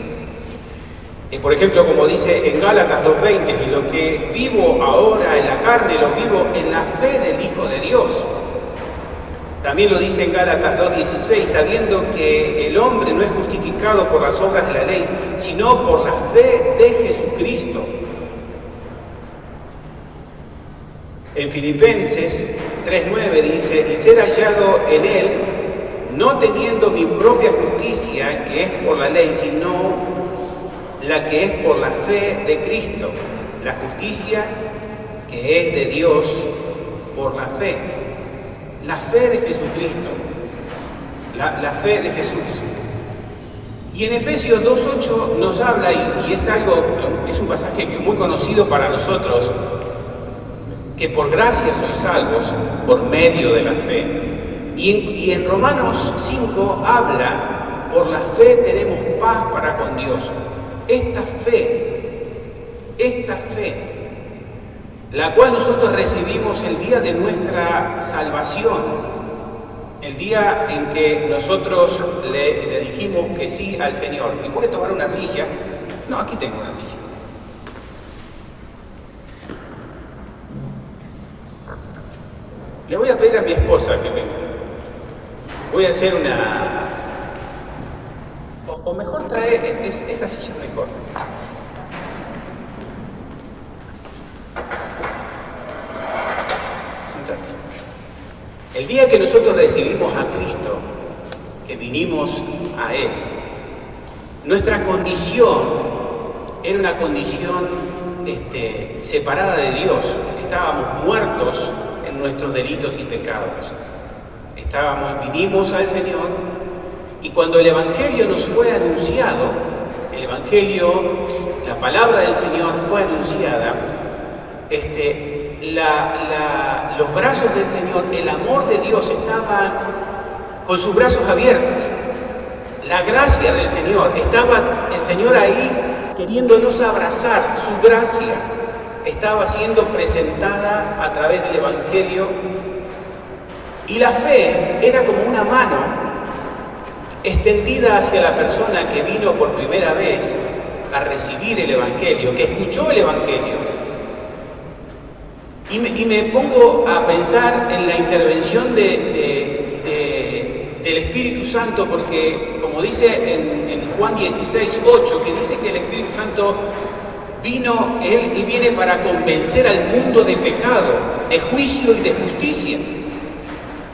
Por ejemplo, como dice en Gálatas 2:20, y lo que vivo ahora en la carne, lo vivo en la fe del Hijo de Dios. También lo dice en Gálatas 2:16, sabiendo que el hombre no es justificado por las obras de la ley, sino por la fe de Jesucristo. En Filipenses 3:9 dice, y ser hallado en él, no teniendo mi propia justicia, que es por la ley, sino la que es por la fe de Cristo, la justicia que es de Dios por la fe de Jesucristo, la fe de Jesús. Y en Efesios 2:8 nos habla, y es un pasaje que es muy conocido para nosotros, que por gracia sois salvos por medio de la fe. Y en Romanos 5 habla, por la fe tenemos paz para con Dios. Esta fe, la cual nosotros recibimos el día de nuestra salvación, el día en que nosotros le dijimos que sí al Señor. ¿Me puede tomar una silla? No, aquí tengo una silla. Le voy a pedir a mi esposa que venga. Voy a hacer una... O mejor trae esa silla mejor. Siéntate. El día que nosotros recibimos a Cristo, que vinimos a Él, nuestra condición era una condición separada de Dios. Estábamos muertos en nuestros delitos y pecados. Vinimos al Señor. Y cuando el Evangelio nos fue anunciado, la palabra del Señor fue anunciada, los brazos del Señor, el amor de Dios estaban con sus brazos abiertos. La gracia del Señor, estaba el Señor ahí queriéndonos abrazar, su gracia estaba siendo presentada a través del Evangelio. Y la fe era como una mano extendida hacia la persona que vino por primera vez a recibir el Evangelio, que escuchó el Evangelio. Y me pongo a pensar en la intervención del Espíritu Santo, porque como dice en Juan 16:8, que dice que el Espíritu Santo vino, Él viene para convencer al mundo de pecado, de juicio y de justicia.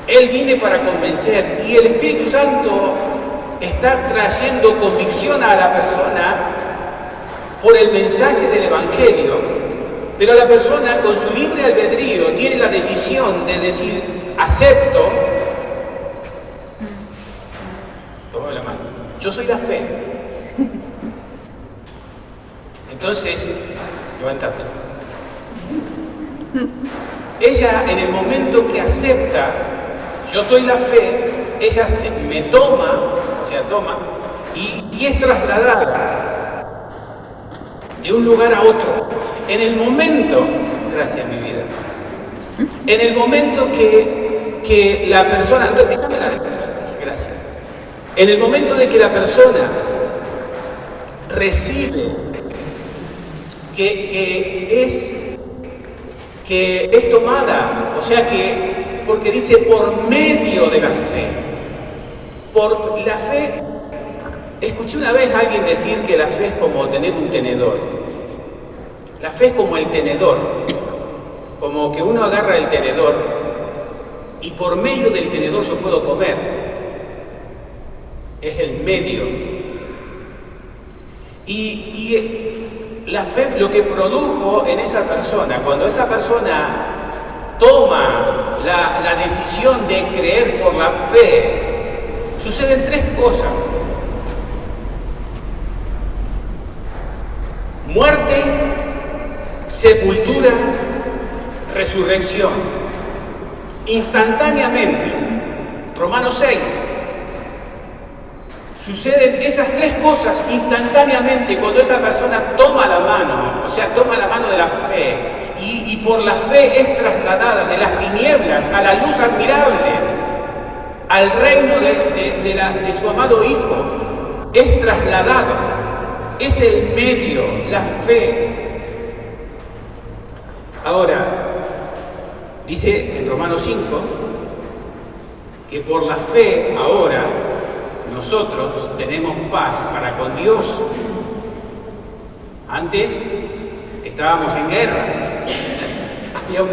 Él viene para convencer, y el Espíritu Santo está trayendo convicción a la persona por el mensaje del Evangelio, pero la persona con su libre albedrío tiene la decisión de decir, acepto, toma la mano, yo soy la fe. Entonces, levántate. Ella, en el momento que acepta, yo soy la fe, ella me toma, y es trasladada de un lugar a otro. En el momento, gracias mi vida, en el momento que la persona, déjame la gracias. En el momento de que la persona recibe que es tomada, o sea que, porque dice por medio de la fe, por la fe. Escuché una vez a alguien decir que la fe es como tener un tenedor. La fe es como el tenedor, como que uno agarra el tenedor y por medio del tenedor yo puedo comer. Es el medio. Y la fe, lo que produjo en esa persona, cuando esa persona toma la decisión de creer por la fe, suceden tres cosas. Muerte, sepultura, resurrección. Instantáneamente. Romanos 6. Suceden esas tres cosas instantáneamente cuando esa persona toma la mano, o sea, toma la mano de la fe, y por la fe es trasladada de las tinieblas a la luz admirable, al reino de su amado Hijo. Es trasladado. Es el medio, la fe. Ahora, dice en Romanos 5 que por la fe ahora nosotros tenemos paz para con Dios. Antes estábamos en guerra, había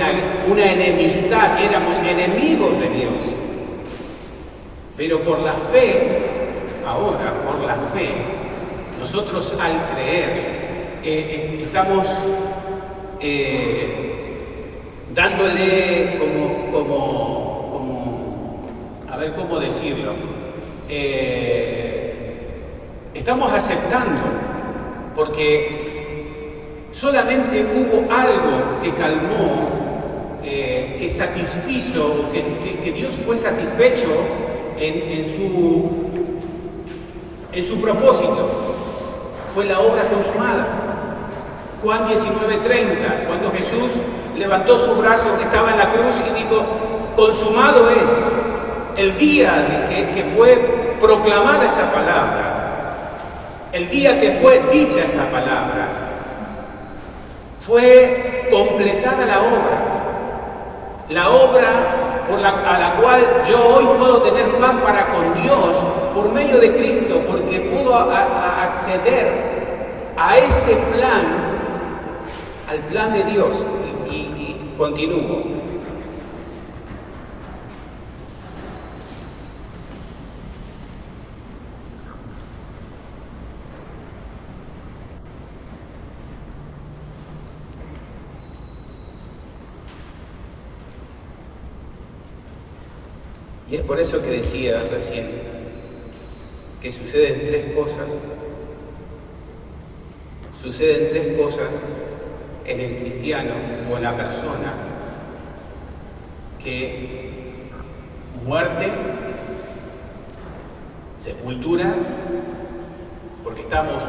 una enemistad, éramos enemigos de Dios. Pero por la fe, ahora, por la fe, nosotros al creer estamos dándole a ver cómo decirlo, estamos aceptando, porque solamente hubo algo que calmó, que satisfizo, que Dios fue satisfecho en su propósito. Fue la obra consumada. Juan 19:30, cuando Jesús levantó su brazo que estaba en la cruz y dijo, consumado es. El día que fue proclamada esa palabra, el día que fue dicha esa palabra, fue completada la obra a la cual yo hoy puedo tener paz para con Dios por medio de Cristo, porque pudo acceder a ese plan, al plan de Dios. Y continúo. Y es por eso que decía recién que suceden tres cosas. Suceden tres cosas en el cristiano o en la persona: que muerte, sepultura, porque estamos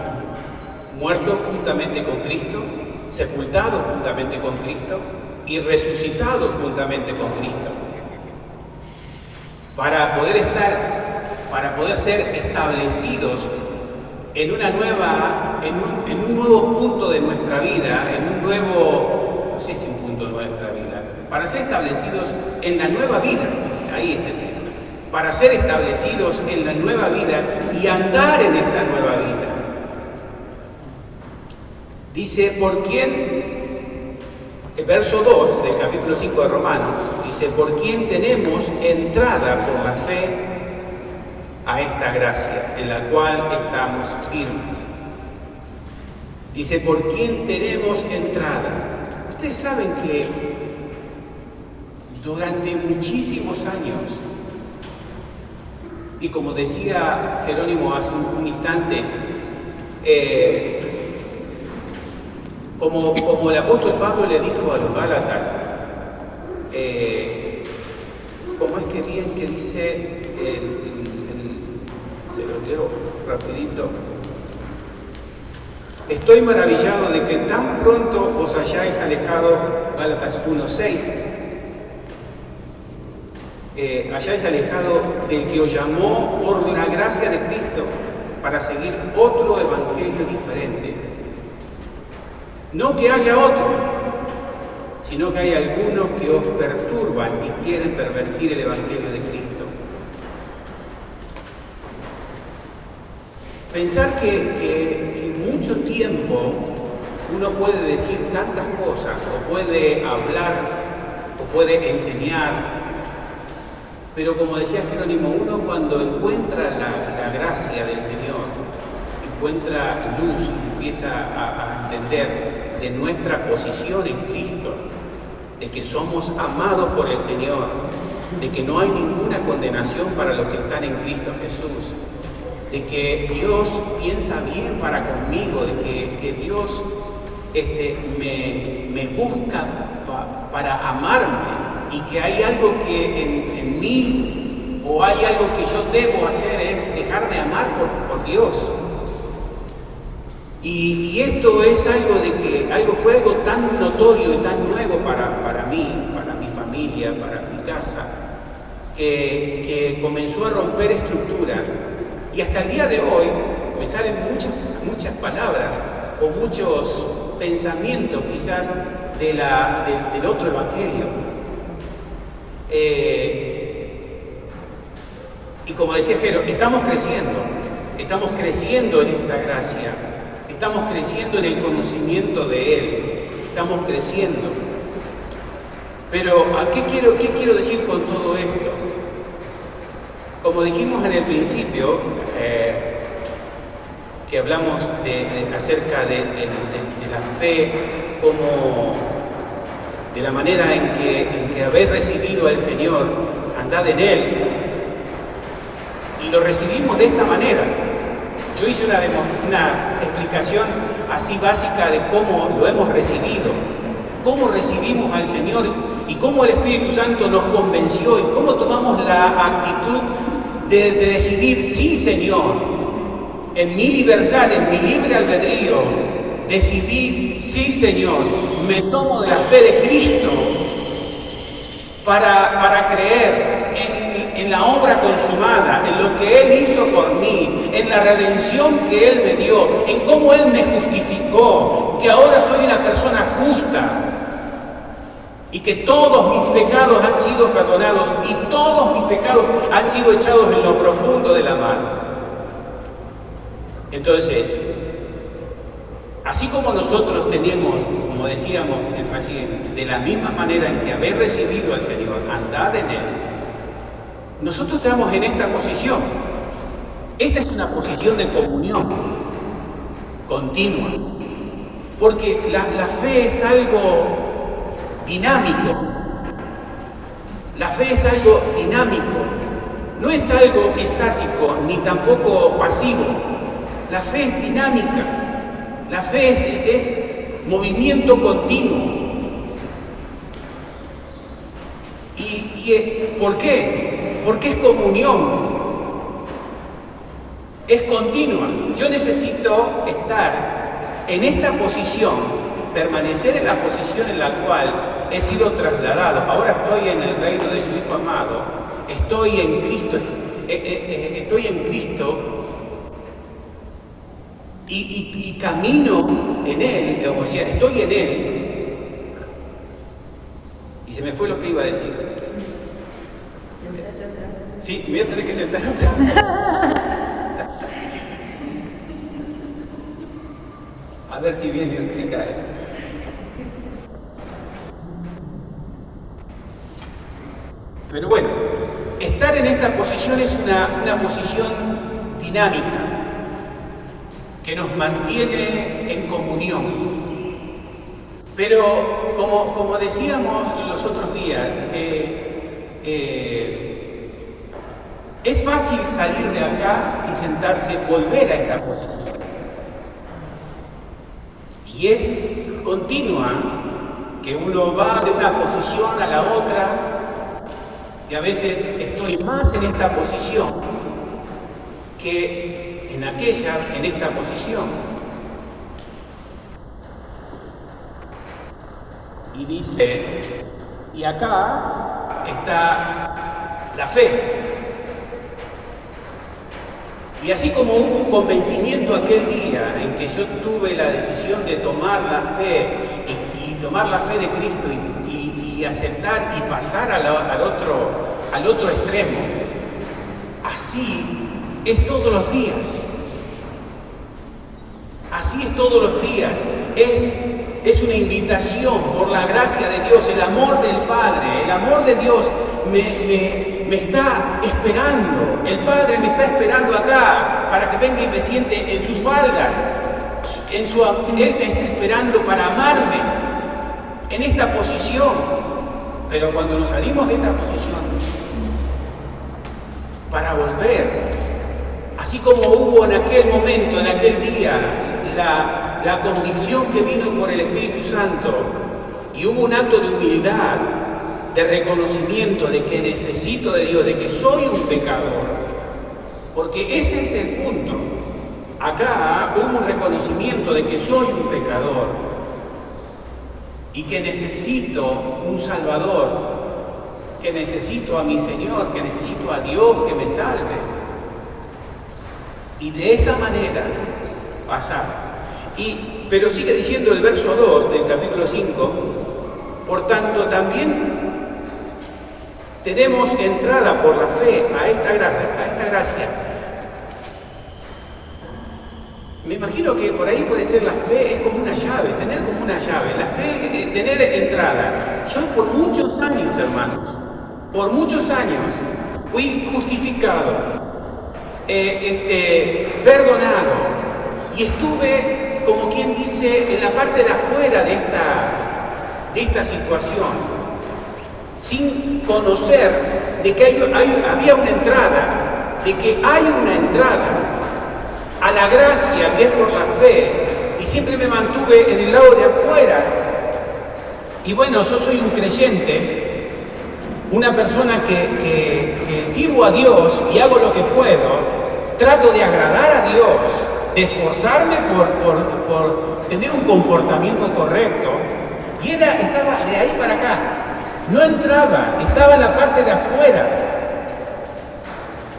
muertos juntamente con Cristo, sepultados juntamente con Cristo y resucitados juntamente con Cristo. Para poder estar para poder ser establecidos en un nuevo punto de nuestra vida, en un nuevo, no sé si un punto de nuestra vida, para ser establecidos en la nueva vida, ahí está el tema, para ser establecidos en la nueva vida y andar en esta nueva vida. Dice, ¿por quién? El verso 2 del capítulo 5 de Romanos, dice, ¿por quién tenemos entrada por la fe a esta gracia en la cual estamos firmes? Dice, ¿por quién tenemos entrada? Ustedes saben que durante muchísimos años, y como decía Jerónimo hace un instante, como el apóstol Pablo le dijo a los Gálatas, ¿cómo es que bien que dice se lo leo rapidito? Estoy maravillado de que tan pronto os hayáis alejado, Gálatas 1:6, hayáis alejado del que os llamó por la gracia de Cristo para seguir otro evangelio diferente. No que haya otro, sino que hay algunos que os perturban y quieren pervertir el evangelio de Cristo. Pensar que mucho tiempo uno puede decir tantas cosas, o puede hablar, o puede enseñar, pero como decía Jerónimo, uno cuando encuentra la gracia del Señor, encuentra luz y empieza a entender de nuestra posición en Cristo, de que somos amados por el Señor, de que no hay ninguna condenación para los que están en Cristo Jesús, de que Dios piensa bien para conmigo, de que Dios me busca para amarme, y que hay algo que en mí, o hay algo que yo debo hacer, es dejarme amar por Dios. Y esto es fue algo tan notorio y tan nuevo para mí, para mi familia, para mi casa, que comenzó a romper estructuras. Y hasta el día de hoy me salen muchas palabras o muchos pensamientos quizás del otro evangelio. Y como decía Jero, estamos creciendo en esta gracia, estamos creciendo en el conocimiento de Él, estamos creciendo. Pero ¿qué quiero decir con todo esto? Como dijimos en el principio, que hablamos acerca de la fe, como de la manera en que habéis recibido al Señor, andad en Él, y lo recibimos de esta manera. Yo hice una explicación así básica de cómo lo hemos recibido, cómo recibimos al Señor y cómo el Espíritu Santo nos convenció y cómo tomamos la actitud de decidir, sí, Señor, en mi libertad, en mi libre albedrío, decidí, sí, Señor, me tomo de la fe de Cristo para creer en la obra consumada, en lo que Él hizo por mí, en la redención que Él me dio, en cómo Él me justificó, que ahora soy una persona justa y que todos mis pecados han sido perdonados y todos mis pecados han sido echados en lo profundo de la mar. Entonces, así como nosotros tenemos, como decíamos recién, de la misma manera en que habéis recibido al Señor, andad en Él, nosotros estamos en esta posición. Esta es una posición de comunión continua, porque la fe es algo dinámico. La fe es algo dinámico, no es algo estático ni tampoco pasivo. La fe es dinámica, la fe es movimiento continuo. ¿Y por qué? Porque es comunión, es continua. Yo necesito estar en esta posición, permanecer en la posición en la cual he sido trasladado. Ahora estoy en el reino de su Hijo amado, estoy en Cristo estoy en Cristo y camino en Él, o sea, estoy en Él, y se me fue lo que iba a decir. Sí, me voy a tener que sentar otra vez. A ver si viene o se cae. Pero bueno, estar en esta posición es una posición dinámica que nos mantiene en comunión. Pero como decíamos los otros días, es fácil salir de acá y sentarse, volver a esta posición. Y es continua, que uno va de una posición a la otra, y a veces estoy más en esta posición que en aquella, en esta posición. Y dice, y acá está la fe. Y así como hubo un convencimiento aquel día en que yo tuve la decisión de tomar la fe y tomar la fe de Cristo y aceptar y pasar al otro extremo, así es todos los días. Así es todos los días. Es una invitación por la gracia de Dios, el amor del Padre, el amor de Dios me está esperando. El Padre me está esperando acá para que venga y me siente en sus faldas. Él me está esperando para amarme en esta posición. Pero cuando nos salimos de esta posición, para volver, así como hubo en aquel momento, en aquel día, la convicción que vino por el Espíritu Santo, y hubo un acto de humildad, de reconocimiento de que necesito de Dios, de que soy un pecador, porque ese es el punto. Acá hubo un reconocimiento de que soy un pecador y que necesito un Salvador, que necesito a mi Señor, que necesito a Dios que me salve. Y de esa manera pasar. Pero sigue diciendo el verso 2 del capítulo 5, por tanto también tenemos entrada por la fe a esta gracia. Me imagino que por ahí puede ser la fe, es como una llave, tener como una llave. La fe, tener entrada. Yo por muchos años, hermanos, por muchos años fui justificado, perdonado, y estuve, como quien dice, en la parte de afuera de esta situación, sin conocer de que había una entrada, de que hay una entrada a la gracia que es por la fe, y siempre me mantuve en el lado de afuera. Y bueno, yo soy un creyente, una persona que sirvo a Dios y hago lo que puedo, trato de agradar a Dios, de esforzarme por tener un comportamiento correcto, y estaba de ahí para acá. No entraba, estaba en la parte de afuera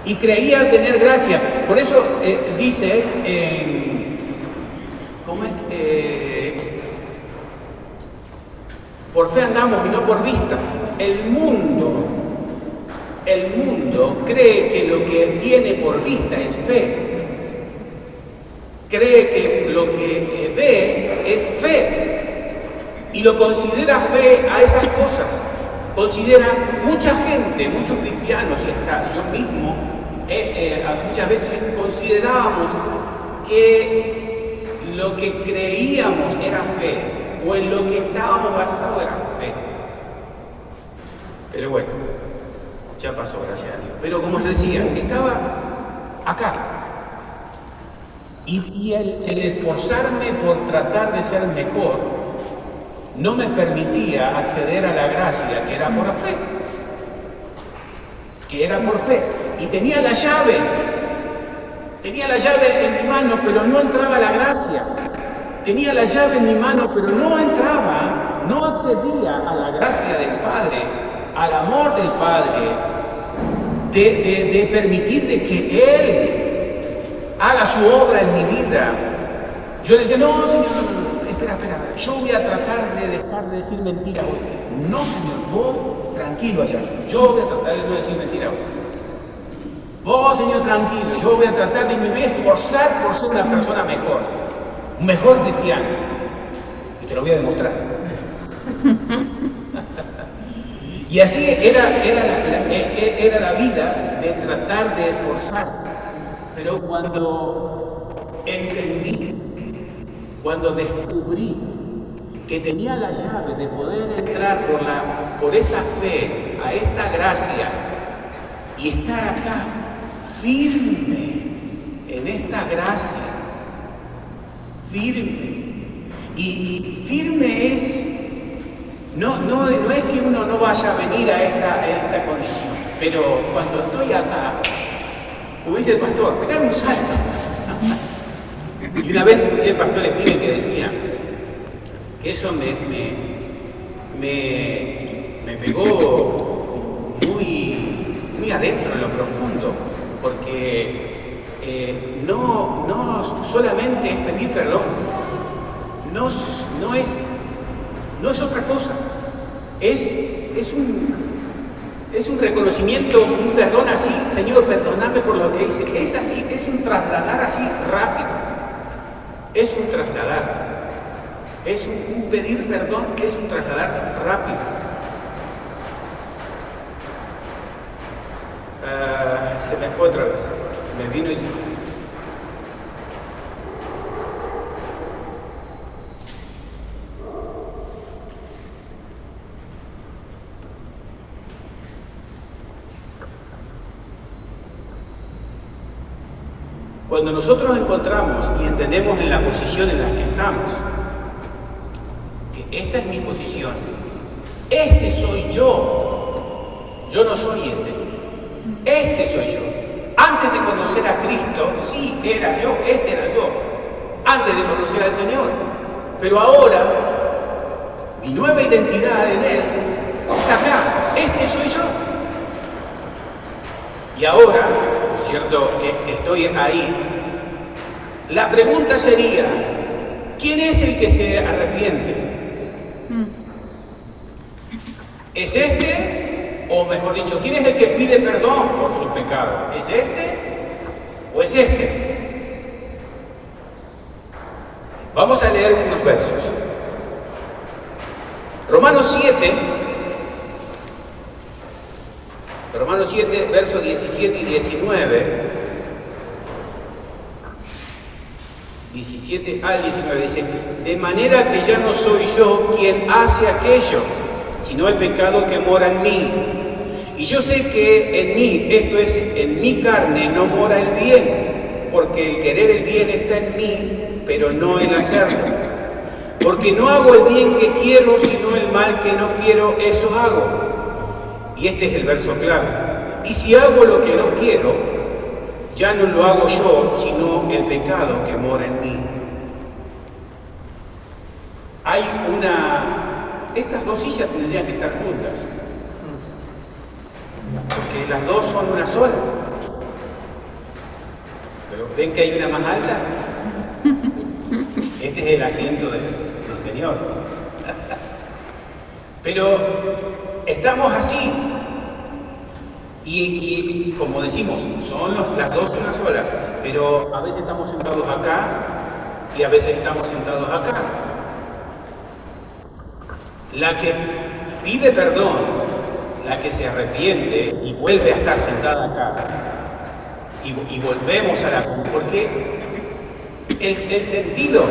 y creía tener gracia. Por eso dice, ¿cómo es? Por fe andamos y no por vista. El mundo cree que lo que tiene por vista es fe. Cree que lo que ve es fe y lo considera fe a esas cosas. Considera mucha gente, muchos cristianos y hasta yo mismo, muchas veces considerábamos que lo que creíamos era fe, o en lo que estábamos basados era fe. Pero bueno, ya pasó, gracias a Dios. Pero como les decía, estaba acá. Y el esforzarme por tratar de ser mejor no me permitía acceder a la gracia que era por la fe. Que era por fe. Y tenía la llave en mi mano, pero no entraba la gracia. Tenía la llave en mi mano, pero no entraba, no accedía a la gracia del Padre, al amor del Padre. de permitir de que Él haga su obra en mi vida. Yo le decía, no, Señor, no, espera, yo voy a tratar de dejar de decir mentira hoy. No, Señor, vos tranquilo allá, yo voy a tratar de no decir mentira hoy. Vos, Señor, tranquilo, yo voy a tratar de me voy a esforzar por ser una persona mejor, un mejor cristiano. Y te lo voy a demostrar. Y así era la vida de tratar de esforzar. Pero cuando entendí, cuando descubrí que tenía la llave de poder entrar por esa fe a esta gracia y estar acá firme en esta gracia, firme. Y firme es, no es que uno no vaya a venir a esta condición, pero cuando estoy acá, como dice el pastor, pegar un salto. Y una vez escuché al pastor Steven que decía que eso me pegó muy adentro, en lo profundo, porque no solamente es pedir perdón, no es otra cosa, es un reconocimiento, un perdón así, Señor, perdóname por lo que hice. Es así, es un trasladar así rápido. Es un trasladar. Es un pedir perdón, es un trasladar rápido. Se me fue otra vez. Me vino y se fue. Cuando nosotros encontramos y entendemos en la posición en la que estamos, que esta es mi posición, este soy yo no soy ese, este soy yo. Antes de conocer a Cristo, sí, era yo, este era yo, antes de conocer al Señor. Pero ahora, mi nueva identidad en Él está acá, este soy yo. Y ahora, ¿no es cierto?, que estoy ahí, la pregunta sería, ¿quién es el que se arrepiente? ¿Es este? O mejor dicho, ¿quién es el que pide perdón por sus pecados? ¿Es este o es este? Vamos a leer unos versos. Romanos 7, versos 17 y 19. 17 al 19 dice, de manera que ya no soy yo quien hace aquello, sino el pecado que mora en mí. Y yo sé que en mí, esto es, en mi carne, no mora el bien, porque el querer el bien está en mí, pero no el hacerlo. Porque no hago el bien que quiero, sino el mal que no quiero, eso hago. Y este es el verso clave. Y si hago lo que no quiero, ya no lo hago yo, sino el pecado que mora en mí. Hay estas dos sillas tendrían que estar juntas, porque las dos son una sola. Pero ven que hay una más alta. Este es el asiento del Señor. Pero estamos así. Y como decimos, son las dos una sola, pero a veces estamos sentados acá y a veces estamos sentados acá. La que pide perdón, la que se arrepiente y vuelve a estar sentada acá, y volvemos a la... Porque el sentido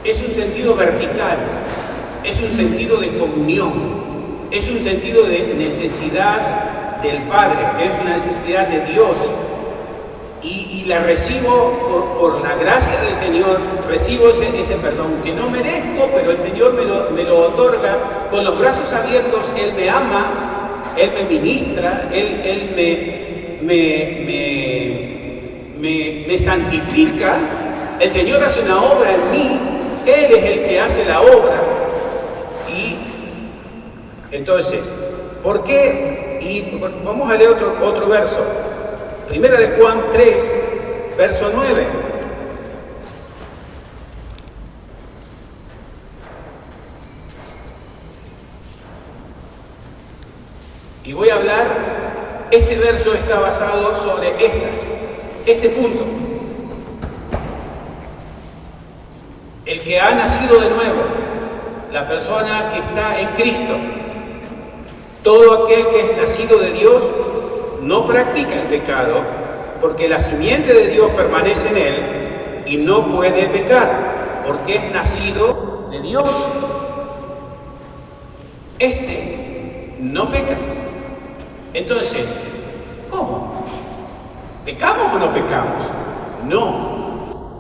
es un sentido vertical, es un sentido de comunión, es un sentido de necesidad del Padre, es una necesidad de Dios, y la recibo por la gracia del Señor, recibo ese perdón que no merezco, pero el Señor me lo otorga con los brazos abiertos. Él me ama, Él me ministra, Él me santifica. El Señor hace una obra en mí, Él es el que hace la obra. Y entonces, ¿por qué? Y vamos a leer otro verso. Primera de Juan 3, verso 9. Y voy a hablar, este verso está basado sobre este punto. El que ha nacido de nuevo, la persona que está en Cristo, todo aquel que es nacido de Dios no practica el pecado, porque la simiente de Dios permanece en él y no puede pecar, porque es nacido de Dios. No peca. Entonces, ¿cómo? ¿Pecamos o no pecamos? No.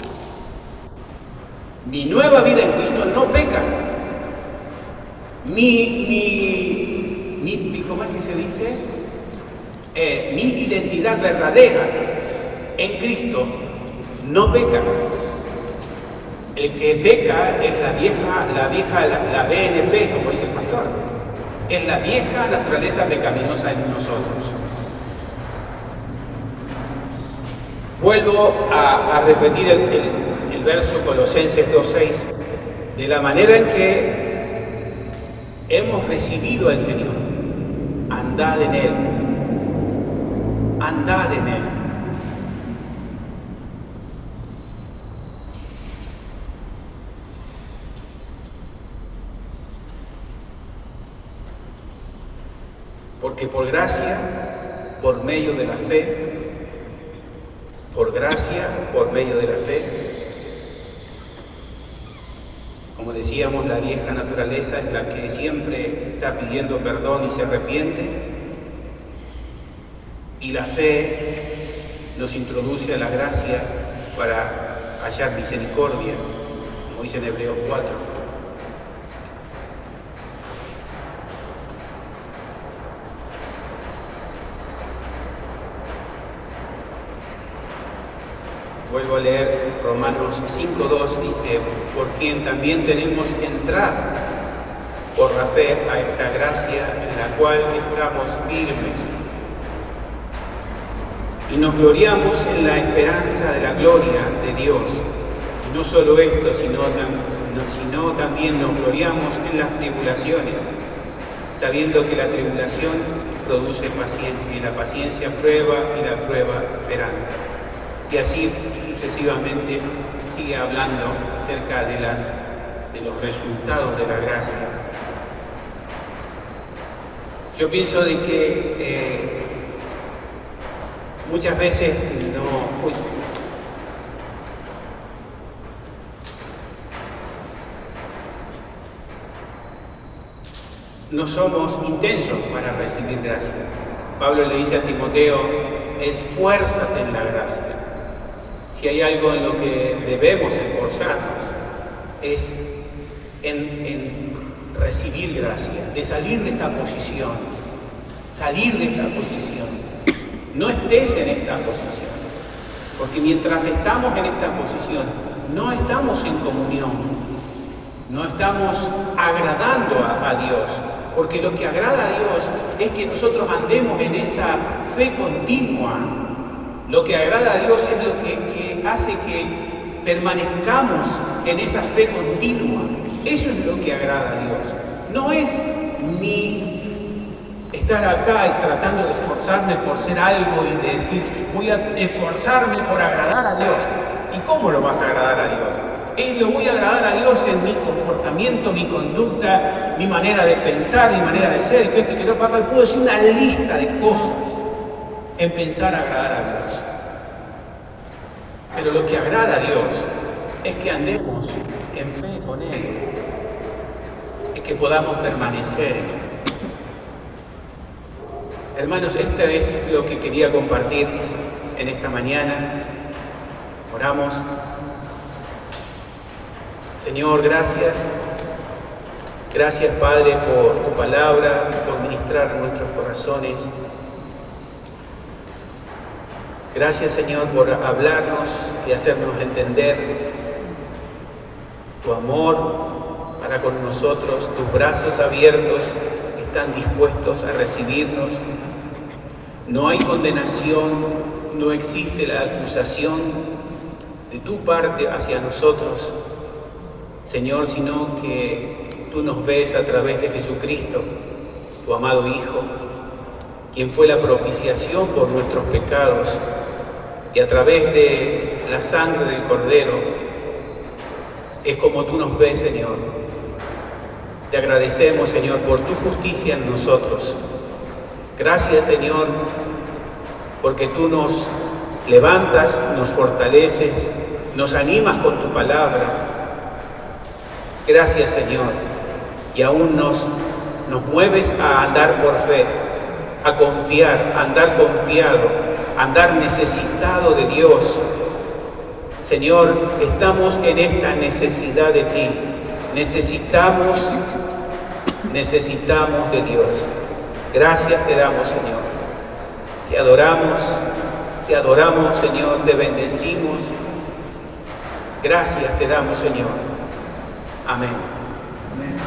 Mi nueva vida en Cristo no peca. ¿Cómo es que se dice? Mi identidad verdadera en Cristo no peca. El que peca es la BNP, como dice el pastor. Es la vieja naturaleza pecaminosa en nosotros. Vuelvo a repetir el verso Colosenses 2:6. De la manera en que hemos recibido al Señor, andad en Él. Andad en Él. Porque por gracia, por medio de la fe, por gracia, por medio de la fe, como decíamos, la vieja naturaleza es la que siempre está pidiendo perdón y se arrepiente, y la fe nos introduce a la gracia para hallar misericordia, como dice en Hebreos 4. Vuelvo a leer Romanos 5:2, dice, por quien también tenemos entrada por la fe a esta gracia en la cual estamos firmes. Y nos gloriamos en la esperanza de la gloria de Dios. Y no solo esto, sino también nos gloriamos en las tribulaciones, sabiendo que la tribulación produce paciencia, y la paciencia prueba, y la prueba esperanza. Y así sucesivamente sigue hablando acerca de los resultados de la gracia. Yo pienso de que muchas veces no somos intensos para recibir gracia. Pablo le dice a Timoteo, esfuérzate en la gracia. Si hay algo en lo que debemos esforzarnos, es en recibir gracia, de salir de esta posición, No estés en esta posición, porque mientras estamos en esta posición, no estamos en comunión, no estamos agradando a Dios, porque lo que agrada a Dios es que nosotros andemos en esa fe continua. Lo que agrada a Dios es lo que hace que permanezcamos en esa fe continua. Eso es lo que agrada a Dios. No es ni estar acá y tratando de esforzarme por ser algo y de decir, voy a esforzarme por agradar a Dios. ¿Y cómo lo vas a agradar a Dios? Lo voy a agradar a Dios en mi comportamiento, mi conducta, mi manera de pensar, mi manera de ser, que esto y que lo, papá, puedo decir una lista de cosas en pensar agradar a Dios. Pero lo que agrada a Dios es que andemos en fe con Él, es que podamos permanecer en Él. Hermanos, esto es lo que quería compartir en esta mañana. Oramos. Señor, gracias. Gracias, Padre, por tu palabra, por ministrar nuestros corazones. Gracias, Señor, por hablarnos y hacernos entender tu amor para con nosotros. Tus brazos abiertos están dispuestos a recibirnos No hay condenación, no existe la acusación de tu parte hacia nosotros, Señor, sino que tú nos ves a través de Jesucristo, tu amado Hijo, quien fue la propiciación por nuestros pecados, y a través de la sangre del Cordero es como tú nos ves, Señor. Te agradecemos, Señor, por tu justicia en nosotros. Gracias, Señor, porque tú nos levantas, nos fortaleces, nos animas con tu palabra. Gracias, Señor, y aún nos mueves a andar por fe, a confiar, a andar confiado, a andar necesitado de Dios. Señor, estamos en esta necesidad de ti. Necesitamos de Dios. Gracias te damos, Señor. Te adoramos, Señor, te bendecimos. Gracias te damos, Señor. Amén. Amén.